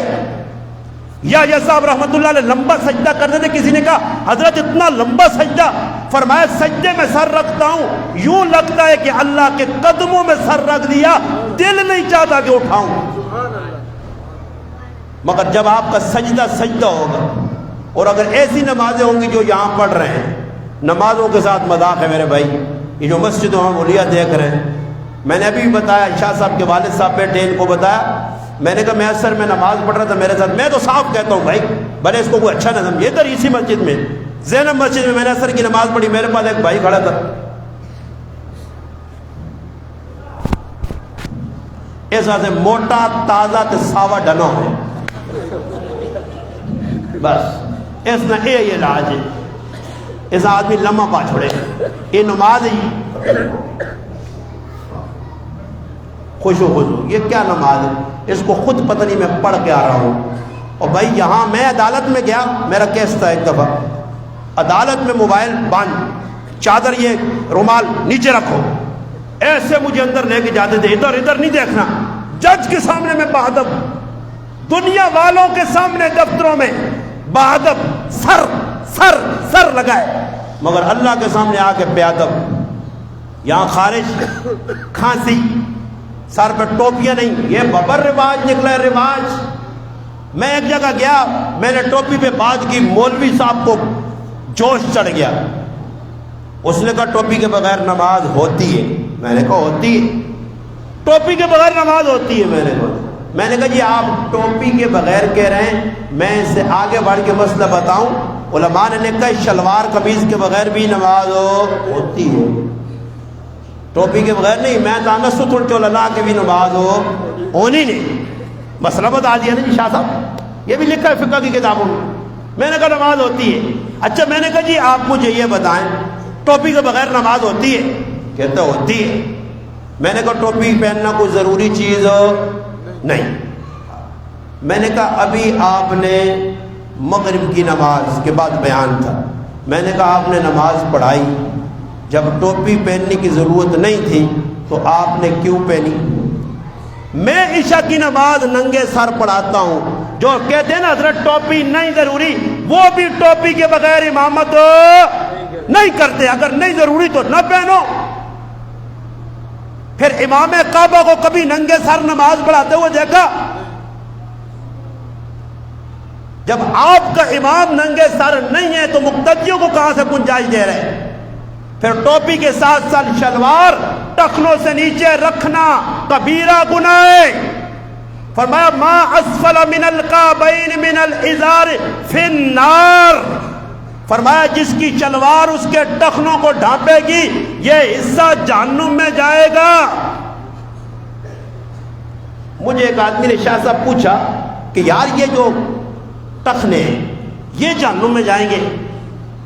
یا صاحب رحمت اللہ علیہ لمبا سجدہ کرتے تھے, کسی نے کہا حضرت اتنا لمبا سجدہ, فرمایا سجدے میں سر رکھتا ہوں یوں لگتا ہے کہ اللہ کے قدموں میں سر رکھ دیا, دل نہیں چاہتا کہ اٹھاؤں. مگر جب آپ کا سجدہ ہوگا, اور اگر ایسی نمازیں ہوں گی جو یہاں پڑھ رہے ہیں, نمازوں کے ساتھ مذاق ہے میرے بھائی. یہ جو مسجدوں ہم اولیاء دیکھ رہے ہیں, میں نے ابھی بھی بتایا, شاہ صاحب کے والد صاحب بیٹھے ان کو بتایا, میں نے کہا میں اثر میں نماز پڑھ رہا تھا میرے ساتھ, میں تو صاف کہتا ہوں بھائی بھلے اس کو کوئی اچھا نہ سمجھے, ادھر اسی مسجد میں زینب مسجد میں میں نے اثر کی نماز پڑھی, میرے پاس ایک بھائی کھڑا تھا, ایسا سے موٹا تازہ تے ساوا ڈنو ہے, بس اس نے یہ علاج ہے, ایسا آدمی لمحہ پا چھوڑے. یہ نماز ہی خوشو, یہ کیا نماز ہے, اس کو خود پتہ نہیں, میں پڑھ کے آ رہا ہوں. اور بھائی یہاں میں عدالت میں گیا, میرا کیس تھا ایک دفعہ, عدالت میں موبائل باندھ, چادر یہ رومال نیچے رکھو, ایسے مجھے اندر لے کے جاتے تھے, ادھر نہیں دیکھنا. جج کے سامنے میں بہادب, دنیا والوں کے سامنے دفتروں میں بہادب, سر لگائے, مگر اللہ کے سامنے آ کے بے ادب. یہاں خارش, کھانسی, سر پہ ٹوپیاں نہیں, یہ ببر رواج نکلا ہے, رواج. میں ایک جگہ گیا, میں نے ٹوپی پہ بات کی, مولوی صاحب کو جوش چڑھ گیا. اس نے کہا ٹوپی کے بغیر نماز ہوتی ہے. میں نے کہا ہوتی ہے, ٹوپی کے بغیر نماز ہوتی ہے. میں نے کہا جی آپ ٹوپی کے بغیر کہہ رہے ہیں, میں اس سے آگے بڑھ کے مسئلہ بتاؤں. علماء نے کہا شلوار قمیض کے بغیر بھی نماز ہوتی ہے, ٹوپی کے بغیر نہیں. میں تانا ستر چوللا کے بھی نماز ہونی نہیں. مسئلہ بتا دیا نا جی شاہ صاحب, یہ بھی لکھا ہے فقہ کی کتابوں میں. میں نے کہا نماز ہوتی ہے. اچھا میں نے کہا جی آپ مجھے یہ بتائیں ٹوپی کے بغیر نماز ہوتی ہے؟ کہتا ہوتی ہے. میں نے کہا ٹوپی پہننا کوئی ضروری چیز نہیں. میں نے کہا ابھی آپ نے مغرب کی نماز کے بعد بیان تھا, میں نے کہا آپ نے نماز پڑھائی, جب ٹوپی پہننے کی ضرورت نہیں تھی تو آپ نے کیوں پہنی؟ میں عشاء کی نماز ننگے سر پڑھاتا ہوں. جو کہتے ہیں نا حضرت ٹوپی نہیں ضروری, وہ بھی ٹوپی کے بغیر امامت نہیں کرتے. اگر نہیں ضروری تو نہ پہنو. پھر امام کعبہ کو کبھی ننگے سر نماز پڑھاتے ہوئے دیکھا؟ جب آپ کا امام ننگے سر نہیں ہے تو مقتدیوں کو کہاں سے گنجائش دے رہے ہیں؟ پھر ٹوپی کے ساتھ ساتھ شلوار ٹخنوں سے نیچے رکھنا کبیرہ گناہ ہے. فرمایا ما اسفل من القعبین من الازار فی النار، فرمایا جس کی شلوار اس کے ٹخنوں کو ڈھانپے گی یہ حصہ جہنم میں جائے گا۔ مجھے ایک آدمی نے شاہ صاحب پوچھا کہ یار یہ جو ٹخنے یہ جہنم میں جائیں گے؟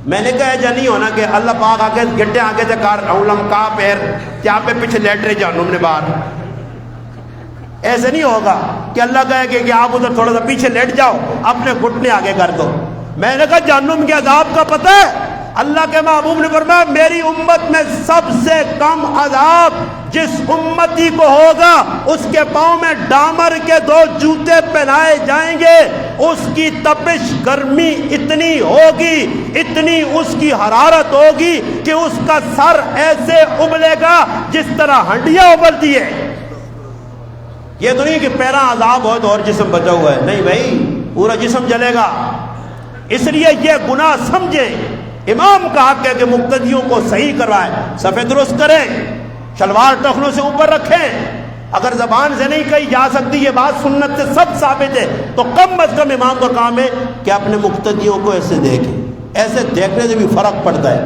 میں نے کہا ایجا نہیں ہونا کہ اللہ پاک آگے گھٹے آگے سے کار اولم کا پیر کیا پہ پیچھے لیٹ رہے جہنم نے باہر، ایسے نہیں ہوگا کہ اللہ کہے کہ آپ ادھر تھوڑا سا پیچھے لیٹ جاؤ اپنے گھٹنے آگے کر دو۔ میں نے کہا جہنم کے عذاب کا پتہ ہے؟ اللہ کے محبوب نے فرمایا میری امت میں سب سے کم عذاب جس امتی کو ہوگا اس کے پاؤں میں ڈامر کے 2 جوتے پہنائے جائیں گے، اس کی تپش گرمی اتنی ہوگی، اتنی اس کی حرارت ہوگی کہ اس کا سر ایسے ابلے گا جس طرح ہنڈیاں ابلتی ہے۔ یہ تو نہیں کہ پیرا عذاب ہو تو اور جسم بچا ہوا ہے، نہیں بھائی پورا جسم جلے گا۔ اس لیے یہ گناہ سمجھیں، امام کا حق ہے کہ مقتدیوں کو صحیح کروائیں، صفے درست کریں، شلوار ٹخنوں سے اوپر رکھیں۔ اگر زبان سے نہیں کہی جا سکتی یہ بات سنت سے سب ثابت ہے تو کم از کم امام کا کام ہے کہ اپنے مقتدیوں کو ایسے دیکھیں۔ ایسے دیکھنے سے بھی فرق پڑتا ہے۔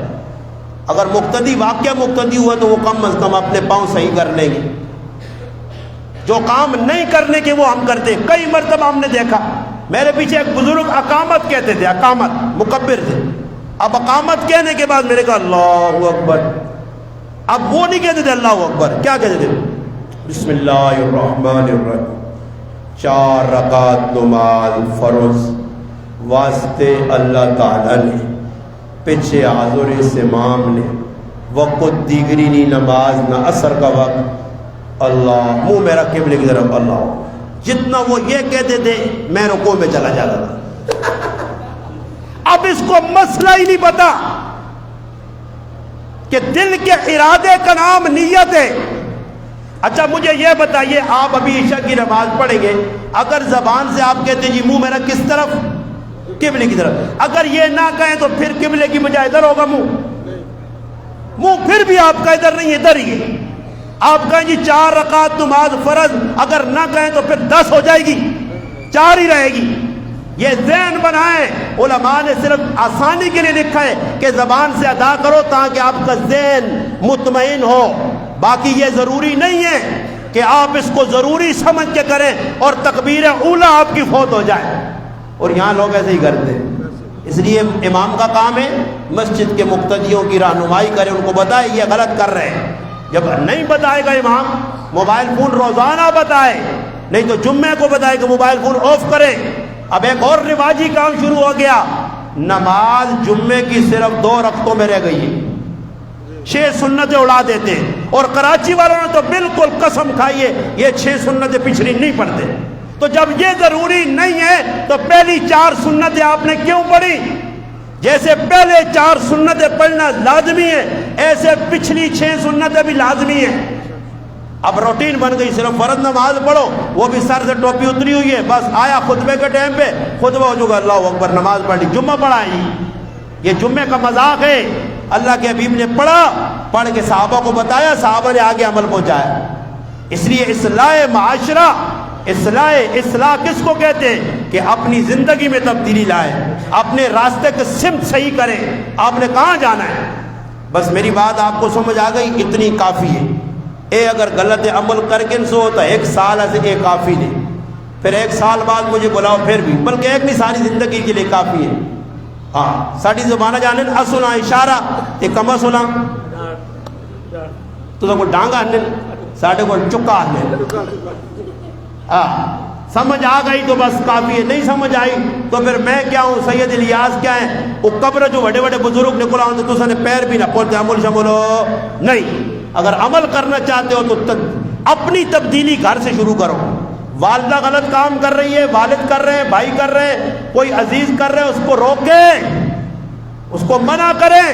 اگر مقتدی واقعہ مقتدی ہوا تو وہ کم از کم اپنے پاؤں صحیح کر لیں گے۔ جو کام نہیں کرنے کے وہ ہم کرتے، کئی مرتبہ ہم نے دیکھا۔ میرے پیچھے ایک بزرگ اقامت کہتے تھے، اقامت مکبر تھے، اب اقامت کہنے کے بعد میرے کہا اللہ اکبر، اب وہ نہیں کہتے تھے اللہ اکبر، کیا کہتے تھے؟ بسم اللہ الرحمن الرحیم، 4 رکعت نماز فرض واسطے اللہ تعالیٰ نے، پیچھے حاضر اس امام نے، وقت دیگری نہیں نماز نہ عصر کا وقت، اللہ منہ میرا قبلے کی طرف، اللہ جتنا وہ یہ کہتے تھے میں رکوع میں چلا جاتا تھا۔ اب اس کو مسئلہ ہی نہیں پتا کہ دل کے ارادے کا نام نیت ہے۔ اچھا مجھے یہ بتائیے، آپ ابھی عشاء کی نماز پڑھیں گے، اگر زبان سے آپ کہتے جی منہ میرا کس طرف؟ قبلے کی طرف، اگر یہ نہ کہیں تو پھر قبلے کی بجائے ادھر ہوگا منہ پھر بھی آپ کا ادھر نہیں ادھر ہی ہے۔ آپ کہیں جی 4 رکعت نماز فرض، اگر نہ کہیں تو پھر 10 ہو جائے گی، 4 ہی رہے گی۔ یہ ذہن بنائیں، علماء نے صرف آسانی کے لیے لکھا ہے کہ زبان سے ادا کرو تاکہ آپ کا ذہن مطمئن ہو، باقی یہ ضروری نہیں ہے کہ آپ اس کو ضروری سمجھ کے کریں اور تکبیر اولیٰ آپ کی فوت ہو جائے، اور یہاں لوگ ایسے ہی کرتے ہیں۔ اس لیے امام کا کام ہے مسجد کے مقتدیوں کی رہنمائی کرے، ان کو بتائے یہ غلط کر رہے ہیں۔ جب نہیں بتائے گا امام، موبائل فون روزانہ بتائے، نہیں تو جمعے کو بتائے کہ موبائل فون آف کرے۔ اب ایک اور رواجی کام شروع ہو گیا، نماز جمعے کی صرف 2 رکعتوں میں رہ گئی ہے، 6 سنتیں اڑا دیتے ہیں، اور کراچی والوں نے تو بالکل قسم کھائی ہے یہ 6 سنتیں پچھلی نہیں پڑھتے۔ تو جب یہ ضروری نہیں ہے تو پہلی 4 سنتیں آپ نے کیوں پڑھی؟ جیسے پہلے 4 سنتیں پڑھنا لازمی ہے ایسے پچھلی 6 سنتیں بھی لازمی ہیں۔ اب روٹین بن گئی، صرف فرض نماز پڑھو، وہ بھی سر سے ٹوپی اتری ہوئی ہے، بس آیا خطبے کے ٹائم پہ خطبہ ہو چکا، اللہ اکبر نماز پڑھ لی، جمعہ پڑھا ہے۔ یہ جمعے کا مذاق ہے۔ اللہ کے حبیب نے پڑھا، پڑھ کے صحابہ کو بتایا، صحابہ نے آگے عمل پہنچایا۔ اس لیے اصلاح معاشرہ، اصلاح کس کو کہتے ہیں؟ کہ اپنی زندگی میں تبدیلی لائے، اپنے راستے کے سمت صحیح کریں۔ آپ نے کہاں جانا ہے؟ بس میری بات آپ کو سمجھ آ گئی، اتنی کافی ہے۔ اگر غلط عمل کر کے ان سے ہوتا ہے 1 سال ایسے کافی نہیں، پھر 1 سال بعد مجھے بلاؤ پھر بھی، بلکہ ایک نہیں ساری زندگی کے لیے کافی ہے۔ ہاں ساری زبانہ جانے اسنا اشارہ تے کم اسنا تو کو ڈانگا ہنے ساڈے کو چکا ہنے، ہاں سمجھ آ گئی تو بس کافی ہے، نہیں سمجھ آئی تو پھر میں کیا ہوں، سید الیاس کیا ہے، وہ قبر جو بڑے بڑے بزرگ نکلا ہوں تو نے پیر بھی نہ پہنچے، عمل شمولو نہیں۔ اگر عمل کرنا چاہتے ہو تو اپنی تبدیلی گھر سے شروع کرو۔ والدہ غلط کام کر رہی ہے، والد کر رہے ہیں، بھائی کر رہے ہیں، کوئی عزیز کر رہے ہیں، اس کو روکیں، اس کو منع کریں۔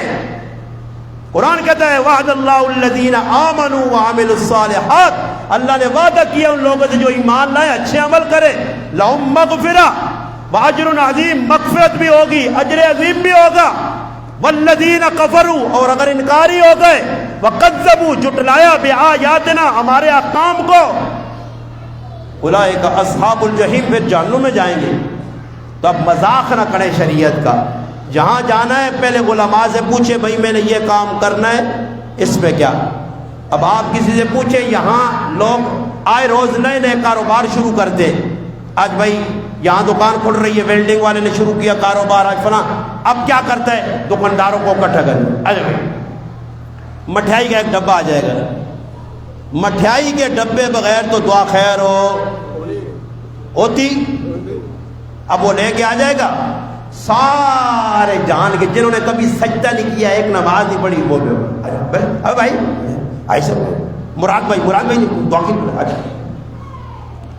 قرآن کہتا ہے وعد اللہ الذین آمنوا وعملوا الصالحات، اللہ نے وعدہ کیا ان لوگوں سے جو ایمان لائے، اچھے عمل کرے، لہم مغفرہ واجر عظیم، مغفرت بھی ہوگی، اجر عظیم بھی ہوگا۔ والذین کفروا، اور اگر انکاری ہو گئے، وکذبوا، جھٹلایا، بآیاتنا، ہمارے احکام کو، اولئک اصحاب الجحیم، پھر جہنم میں جائیں گے۔ تو اب مذاق نہ کریں شریعت کا، جہاں جانا ہے پہلے علماء سے پوچھے بھائی میں نے یہ کام کرنا ہے، اس پہ کیا۔ اب آپ کسی سے پوچھیں، یہاں لوگ آئے روز نئے نئے کاروبار شروع کرتے، آج بھائی یہاں دکان کھل رہی ہے، ویلڈنگ والے نے شروع کیا کاروبار، آج فلاں، اب کیا کرتا ہے دکانداروں کو اکٹھا کر، ارے بھائی مٹھائی کا ایک ڈبہ آ جائے گا، مٹھائی کے ڈبے بغیر تو دعا خیر ہوتی، اب وہ لے کے آ جائے گا، سارے جان کے جنہوں نے کبھی سجدہ نہیں کیا، ایک نماز نہیں پڑھی، وہ اب بھائی ایسے مراد بھائی دعا کی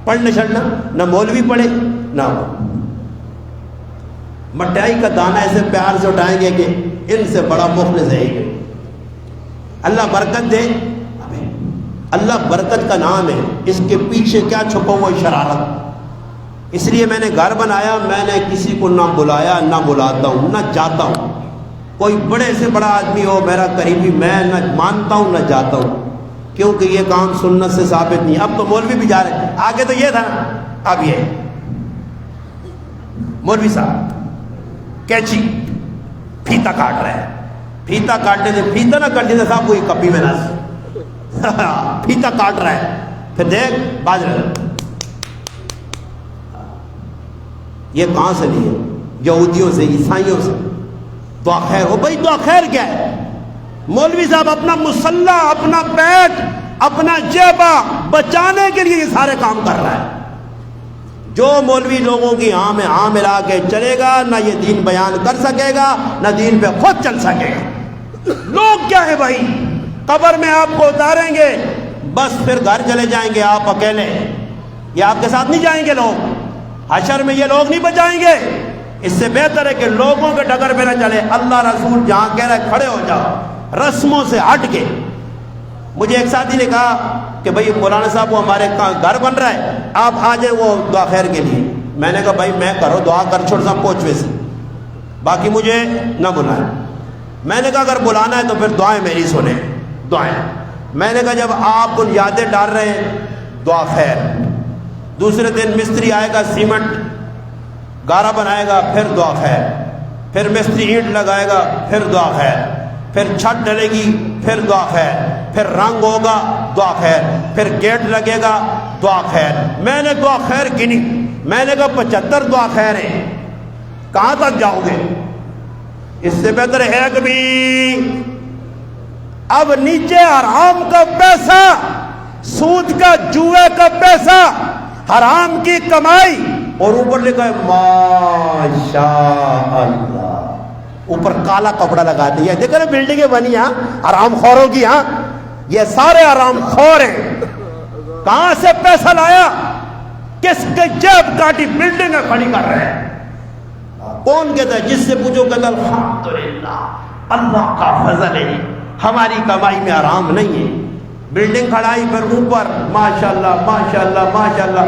پڑھنے چڑھنا، نہ مولوی پڑھے نہ مٹھائی کا دانہ ایسے پیار سے اٹھائیں گے کہ ان سے بڑا مخلص ہے۔ اللہ برکت دے، اللہ برکت کا نام ہے، اس کے پیچھے کیا چھپا ہوا شرارت۔ اس لیے میں نے گھر بنایا، میں نے کسی کو نہ بلایا نہ بلاتا ہوں نہ جاتا ہوں، کوئی بڑے سے بڑا آدمی ہو میرا قریبی، میں نہ مانتا ہوں نہ جاتا ہوں، کیونکہ یہ کام سنت سے ثابت نہیں۔ اب تو مولوی بھی جا رہے ہیں، آگے تو یہ تھا نا، اب یہ مولوی صاحب کیچی پھیتا کاٹ رہے ہیں، پھیتا کاٹنے سے پھیتا نہ کاٹنے سے صاحب کوئی کپی میں نہ پھیتا کاٹ رہا ہے، پھر دیکھ باز رہے، یہ کہاں سے لیے؟ یہودیوں سے، عیسائیوں سے۔ دعا خیر ہو بھائی، دعا خیر کیا ہے؟ مولوی صاحب اپنا مسلح، اپنا پیٹ، اپنا جیبہ بچانے کے لیے یہ سارے کام کر رہا ہے۔ جو مولوی لوگوں کی ہاں میں ہاں ملا کے چلے گا، نہ یہ دین بیان کر سکے گا، نہ دین پہ خود چل سکے گا۔ لوگ کیا ہے بھائی، قبر میں آپ کو اتاریں گے، بس پھر گھر چلے جائیں گے آپ اکیلے، یہ آپ کے ساتھ نہیں جائیں گے لوگ، حشر میں یہ لوگ نہیں بچائیں گے۔ اس سے بہتر ہے کہ لوگوں کے ڈگر پہ نہ چلے، اللہ رسول جہاں کہہ رہا ہے کھڑے ہو جاؤ، رسموں سے ہٹ کے۔ مجھے ایک ساتھی نے کہا کہ بھائی مولانا صاحب وہ ہمارے گھر بن رہا ہے، آپ آ جائیں وہ دعا خیر کے لیے۔ میں نے کہا بھائی میں کرو دعا کر چھوڑ سا پوچھوے سے، باقی مجھے نہ بلائیں۔ میں نے کہا اگر بلانا ہے تو پھر دعائیں میری سنیں، دعائیں۔ میں نے کہا جب آپ ان یادیں ڈال رہے ہیں دعا خیر، دوسرے دن مستری آئے گا، سیمنٹ گارا بنائے گا، پھر دعا خیر، پھر مستری اینٹ لگائے گا، پھر دعا خیر، پھر چھت ڈلے گی، پھر دعا خیر، پھر رنگ ہوگا دعا خیر، پھر گیٹ لگے گا دعا خیر۔ میں نے دعا خیر گنی، میں نے کہا 75 دعا خیر ہیں، کہاں تک جاؤ گے؟ اس سے بہتر ہے کہ بھی اب نیچے حرام کا پیسہ، سود کا، جوئے کا پیسہ، حرام کی کمائی، اور اوپر لکھا ہے ماشاء اللہ، اوپر کالا کپڑا لگاتے ہیں۔ دیکھو نا بلڈنگیں بنی ہاں حرام خوروں کی، ہاں یہ سارے حرام خور ہیں۔ کہاں سے پیسہ لایا؟ کس کے جیب کاٹی بلڈنگیں کھڑی کر رہے ہیں؟ کون کہتا ہے؟ جس سے پوچھو کہتا ہے الحمدللہ اللہ کا فضل ہے، ہماری کمائی میں حرام نہیں ہے۔ بلڈنگ کھڑائی پھر اوپر ماشاءاللہ ماشاءاللہ ماشاءاللہ،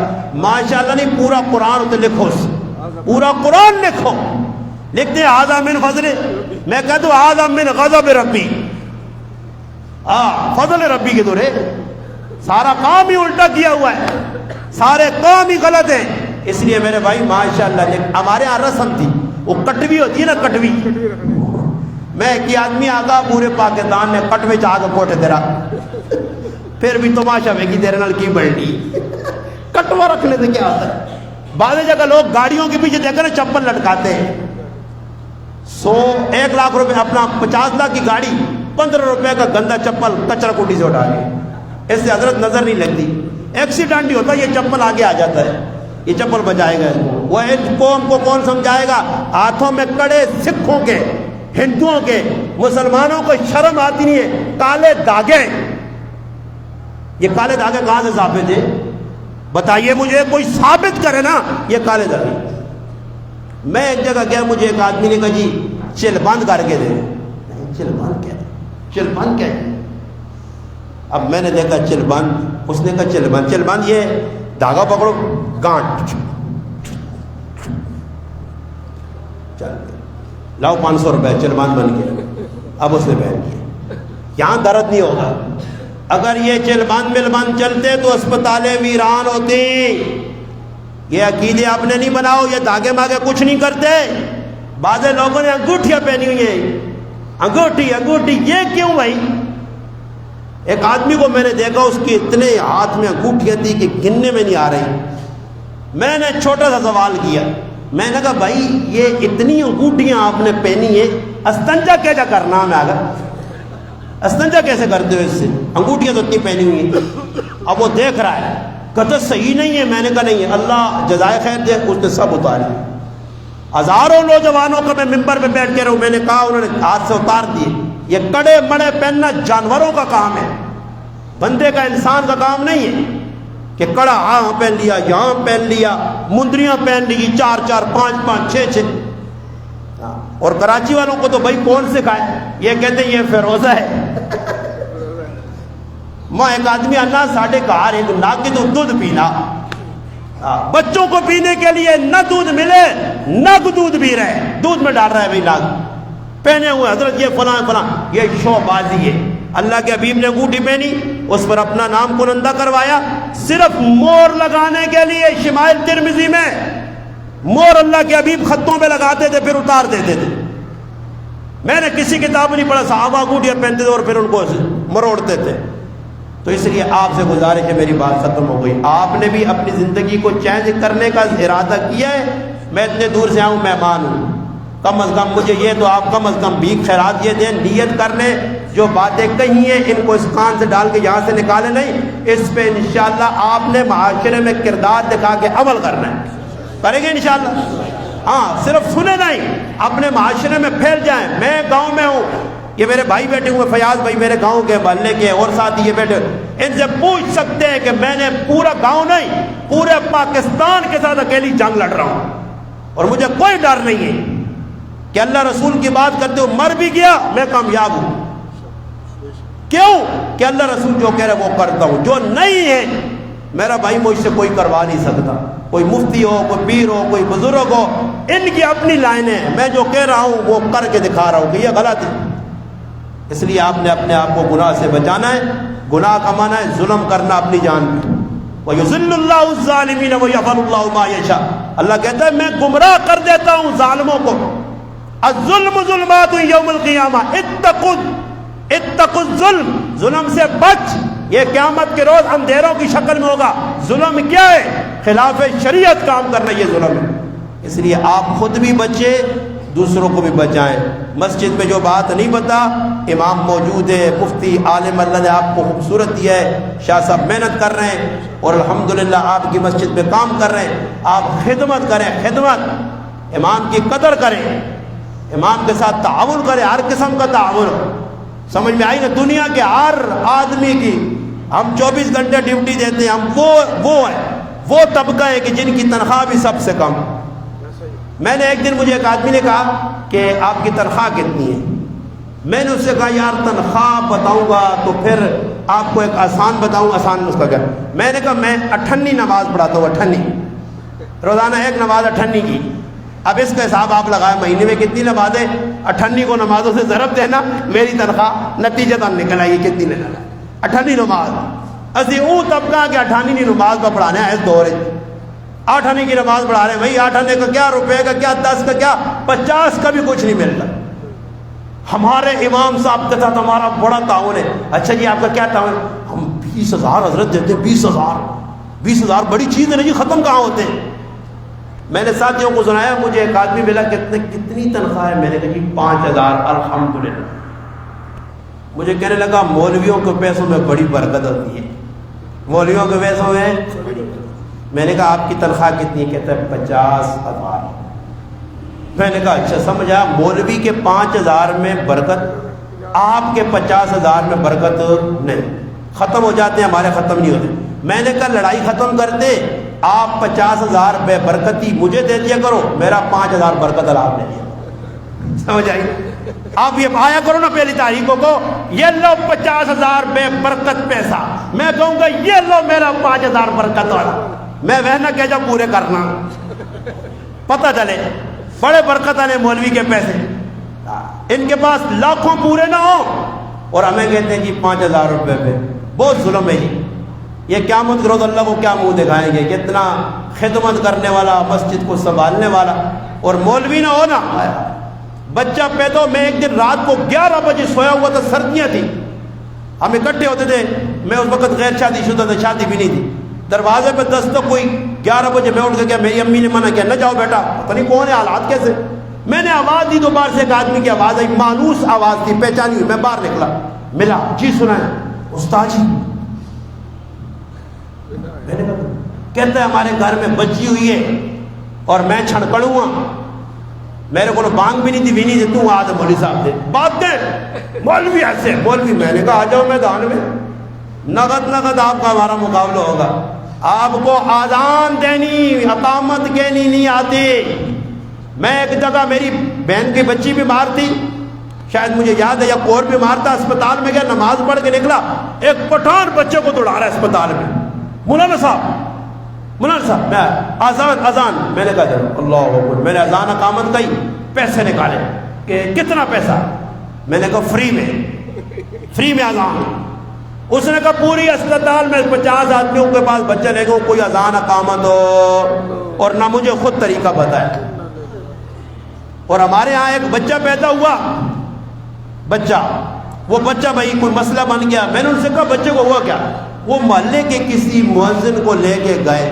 ماشاءاللہ نہیں پورا قرآن تو لکھو، پورا قرآن لکھو، لکھتے ہیں ھذا من فضل، میں کہتا ہوں ھذا من غضب ربی، فضل ربی کے دورے سارا کام ہی الٹا کیا ہوا ہے، سارے کام ہی غلط ہیں۔ اس لیے میرے بھائی ماشاءاللہ، ہمارے یہاں رسم تھی، وہ کٹوی ہوتی ہے نا، کٹوی، میں ایک آدمی آگا پورے پاکستان میں کٹوے چاہ کے کوٹے تیرا، پھر بھی تماشا ویگی تیرے نال کی بلڈی، کٹوا رکھنے سے کیا ہوتا ہے؟ بعض جگہ لوگ گاڑیوں کے پیچھے دیکھ کر چپل لٹکاتے ہیں، 1 لاکھ روپے، اپنا 50 لاکھ کی گاڑی 15 روپے کا گندا چپل کچرا کوٹی سے اٹھا کے، اس سے حضرت نظر نہیں لگتی، ایکسیڈنٹ ہی ہوتا ہے، یہ چپل آگے آ جاتا ہے، یہ چپل بچائے گا، وہ قوم کو کون سمجھائے گا؟ ہاتھوں میں کڑے سکھوں کے، ہندوؤں کے، مسلمانوں کو شرم آتی نہیں ہے، کالے داغے، یہ کالے داغے کہاں سے ثابت ہے؟ بتائیے مجھے، کوئی ثابت کرے نا یہ کالے داغے۔ میں ایک جگہ گیا، مجھے ایک آدمی نے کہا جی چل بند کر کے دے، چل بند کیا؟ چل بند کیا ہے؟ اب میں نے دیکھا چل بند، اس نے کہا چل بند، چل بند یہ دھاگا پکڑو، گانٹ، چل لاؤ 500 روپے، چل بند بن گیا۔ اب اس نے پہن کیا، یہاں درد نہیں ہوگا، اگر یہ چلبند ملبند چلتے تو اسپتالیں ویران ہوتی. یہ عقیدے آپ نے نہیں بناؤ، یہ دھاگے ماگے کچھ نہیں کرتے. بعض لوگوں نے انگوٹھیاں پہنی ہوئی ہیں، انگوٹھی. یہ کیوں بھائی؟ ایک آدمی کو میں نے دیکھا، اس کے اتنے ہاتھ میں انگوٹھیاں تھی کہ گننے میں نہیں آ رہی. میں نے چھوٹا سا سوال کیا، میں نے کہا بھائی یہ اتنی انگوٹھیاں آپ نے پہنی ہیں، استنجا کیسا کرنا ہے؟ اگر استنجا کیسے کرتے ہو اس سے؟ انگوٹھیاں تو اتنی پہنی ہوئی ہیں. اب وہ دیکھ رہا ہے، کہتا صحیح نہیں ہے. میں نے کہا نہیں ہے، اللہ جزائے خیر دے. اس نے سب اتاری. ہزاروں نوجوانوں کو میں ممبر پہ بیٹھ کے رہوں، میں نے کہا انہوں نے ہاتھ سے اتار دیے. یہ کڑے مڑے پہننا جانوروں کا کام ہے، بندے کا، انسان کا کام نہیں ہے کہ کڑا ہاں پہن لیا، یہاں پہن لیا، مندریاں پہن لی 4 5 6. اور کراچی والوں کو تو بھائی کون سکھائے؟ یہ کہتے ہیں یہ فیروزہ ہے. ماں ایک آدمی اللہ ساڑھے کار ایک ناک تو دودھ پینا، بچوں کو پینے کے لیے نہ دودھ ملے نہ دودھ پی رہے، دودھ میں ڈال رہا ہے بھائی ناک پہنے ہوئے. حضرت یہ فلاں یہ شو بازی ہے. اللہ کے حبیب نے انگوٹھی پہنی، اس پر اپنا نام کنندہ کروایا صرف مور لگانے کے لیے. شمائل ترمذی میں مور اللہ کے حبیب خطوں پہ لگاتے تھے پھر اتار دیتے تھے. میں نے کسی کتاب نہیں پڑھا، صحابہ انگوٹھیاں پہنتے تھے اور پھر ان کو مروڑتے تھے. تو اس لیے آپ سے گزارش ہے، میری بات ختم ہو گئی. آپ نے بھی اپنی زندگی کو چینج کرنے کا ارادہ کیا ہے. میں اتنے دور سے آؤں، مہمان ہوں، کم از کم مجھے یہ تو آپ کم از کم بھیک خیرات یہ دیں، نیت کر لیں. جو باتیں کہی ہیں ان کو اس کان سے ڈال کے یہاں سے نکالے نہیں. اس پہ انشاءاللہ آپ نے معاشرے میں کردار دکھا کے عمل کرنا ہے. کریں گے انشاءاللہ؟ ہاں، صرف سنے نہیں، اپنے معاشرے میں پھیل جائیں. میں گاؤں میں ہوں، یہ میرے بھائی بیٹھے ہوئے، فیاض بھائی میرے گاؤں کے محلے کے، اور ساتھ یہ بیٹھے، ان سے پوچھ سکتے ہیں کہ میں نے پورا گاؤں نہیں پورے پاکستان کے ساتھ اکیلی جنگ لڑ رہا ہوں، اور مجھے کوئی ڈر نہیں ہے کہ اللہ رسول کی بات کرتے ہو مر بھی گیا میں کامیاب ہوں. کیوں؟ کہ اللہ رسول جو کہہ رہے وہ کرتا ہوں. جو نہیں ہے میرا بھائی مجھ سے کوئی کروا نہیں سکتا. کوئی مفتی ہو، کوئی پیر ہو، کوئی بزرگ ہو، ان کی اپنی لائنیں ہیں. میں جو کہہ رہا ہوں وہ کر کے دکھا رہا ہوں کہ یہ غلط ہے. اس لیے آپ نے اپنے آپ کو گناہ سے بچانا ہے. گناہ کا معنی ہے ظلم کرنا اپنی جان پہ. وَيُذِلُّ اللَّهُ الظَّالِمِينَ وَيَفْعَلُ اللَّهُ مَا يَشَاءُ. اللہ کہتا ہے میں گمراہ کر دیتا ہوں ظالموں کو. الظلم ظلمات یوم القیامہ، اتقوا الظلم، ظلم سے بچ. یہ قیامت کے روز اندھیروں کی شکل میں ہوگا. ظلم کیا ہے؟ خلاف شریعت کام کرنا، یہ ظلم ہے. اس لیے آپ خود بھی بچے، دوسروں کو بھی بچائیں. مسجد میں جو بات نہیں پتا، امام موجود ہے، مفتی عالم اللہ نے آپ کو خوبصورت دیا ہے، شاہ صاحب محنت کر رہے ہیں اور الحمدللہ آپ کی مسجد میں کام کر رہے ہیں. آپ خدمت کریں، خدمت، امام کی قدر کریں، امام کے ساتھ تعاون کریں، ہر قسم کا تعاون. سمجھ میں آئی نا؟ دنیا کے ہر آدمی کی ہم 24 گھنٹے ڈیوٹی دیتے ہیں. ہم وہ طبقہ ہے کہ جن کی تنخواہ بھی سب سے کم. میں نے ایک دن، مجھے ایک آدمی نے کہا کہ آپ کی تنخواہ کتنی ہے؟ میں نے اس سے کہا یار تنخواہ بتاؤں گا تو پھر آپ کو ایک آسان بتاؤں. آسان اس کا کیا؟ میں نے کہا میں 58 نماز پڑھاتا ہوں، 58 روزانہ، ایک نماز 58 کی. اب اس کا حساب آپ لگائیں، مہینے میں کتنی نمازیں؟ 58 کو نمازوں سے ضرب دینا، میری تنخواہ نتیجتاً نکل آئی کتنی نکل آئی؟ 58 نماز. اسی وہ طبقہ کہ 58 نماز کا پڑھانے ہیں اس دور 8 آنے کی نماز پڑھا رہے ہیں. بھائی 8 آنے کا کیا، روپے کا کیا، 10 کا کیا، 50 کا بھی کچھ نہیں ملتا. ہمارے امام صاحب کے ساتھ ہمارا بڑا تعاون ہے. اچھا جی آپ کا کیا تعاون؟ ہم 20,000 حضرت دیتے ہیں. 20,000 بڑی چیز ہے نا جی، ختم کہاں ہوتے ہیں. میں نے ساتھیوں کو سنایا، مجھے ایک آدمی ملا، کتنی تنخواہ ہے؟ میں نے کہا جی 5,000. الحمدللہ. مجھے کہنے لگا مولویوں کے پیسوں میں بڑی برکت ہوتی ہے، مولویوں کے پیسوں میں. میں نے کہا آپ کی تنخواہ کتنی ہے؟ کہتا ہے 50,000. میں نے کہا اچھا سمجھا، مولوی کے 5,000 میں برکت، آپ کے 50,000 میں برکت نہیں. ختم ہو جاتے ہیں ہمارے، ختم نہیں ہوتے. میں نے کہا لڑائی ختم کرتے، آپ 50,000 بے برکتی مجھے دے دیا کرو، میرا 5,000 برکت اللہ نے دیا. سمجھ آئی؟ آپ یہ آیا کرو نا پہلی تاریخوں کو، یہ لو 50,000 بے برکت پیسہ، میں کہوں گا یہ لو میرا 5,000 برکت والا. میں وہ نہ کہ جب پورے کرنا، پتہ چلے بڑے برکت والے مولوی کے پیسے، ان کے پاس لاکھوں پورے نہ ہو اور ہمیں کہتے ہیں جی 5,000 روپے پہ. بہت ظلم ہے یہ قیامت کے روز اللہ کو کیا منہ دکھائیں گے کہ اتنا خدمت کرنے والا، مسجد کو سنبھالنے والا اور مولوی نہ ہونا۔ بچہ پیدا ہو، میں ایک دن رات کو 11 بجے سویا ہوا تھا، سردیاں تھیں، ہم اکٹھے ہوتے تھے، میں اس وقت غیر شادی شدہ تھا، شادی بھی نہیں تھی، دروازے پہ دستک ہوئی، 11 بجے میں اٹھ کے گیا، میری امی نے منع کیا نہ جاؤ بیٹا، پتہ نہیں کون ہے، حالات کیسے، میں نے آواز دی تو باہر سے ایک آدمی کی آواز آئی، مانوس آواز تھی، پہچانی ہوئی، میں باہر نکلا، ملا، جی سنائیں استاد جی، میں نے کہا کہتا ہے ہمارے گھر میں بچی ہوئی ہے اور میں چھڑکڑوں ہوں، میرے کو بانگ بھی نہیں تھی، بھی نہیں تھی، تو آج مولوی صاحب دے بات دے مولوی ایسے مولوی، میں نے کہا آ جاؤ میدان میں، نقد آپ کا ہمارا مقابلہ ہوگا، آپ کو آذان دینی اقامت کہنی نہیں آتی۔ میں ایک جگہ میری بہن کی بچی بیمار تھی، شاید مجھے یاد ہے یا کوئی بیمار تھا، اسپتال میں گیا، نماز پڑھ کے نکلا، ایک پٹھان بچے کو دوڑا رہا ہے اسپتال میں، مولانا صاحب میں اذان میں نے کہا چلو اللہ اکبر، میں نے اذان اقامت کہی، پیسے نکالے کہ کتنا پیسہ، میں نے کہا فری میں اذان، اس نے کہا پوری اسپتال میں 50 آدمیوں کے پاس بچے لے گئے، کوئی اذان اقامت ہو اور نہ مجھے خود طریقہ بتایا۔ اور ہمارے ہاں ایک بچہ پیدا ہوا، وہ بچہ بھائی کوئی مسئلہ بن گیا، میں نے ان سے کہا بچے کو ہوا کیا، وہ محلے کے کسی مؤذن کو لے کے گئے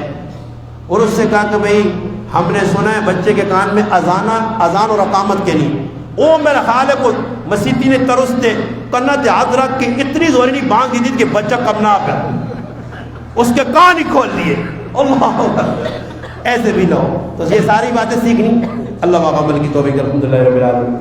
اور اس سے کہا کہ بھائی ہم نے سنا ہے بچے کے کان میں اذان اور اقامت کے نہیں، وہ میرا خیال ہے کو مسیحی نے ترستے کنا تے ہاتھ رکھ کے اتنی زوری نہیں بانگ دی کہ بچہ کمنا پہ اس کے کان ہی کھول لیے، اللہ ایسے بھی نہ ہو۔ تو یہ ساری باتیں سیکھنی، اللہ عمل کی توفیق، الحمدللہ رب العالمین۔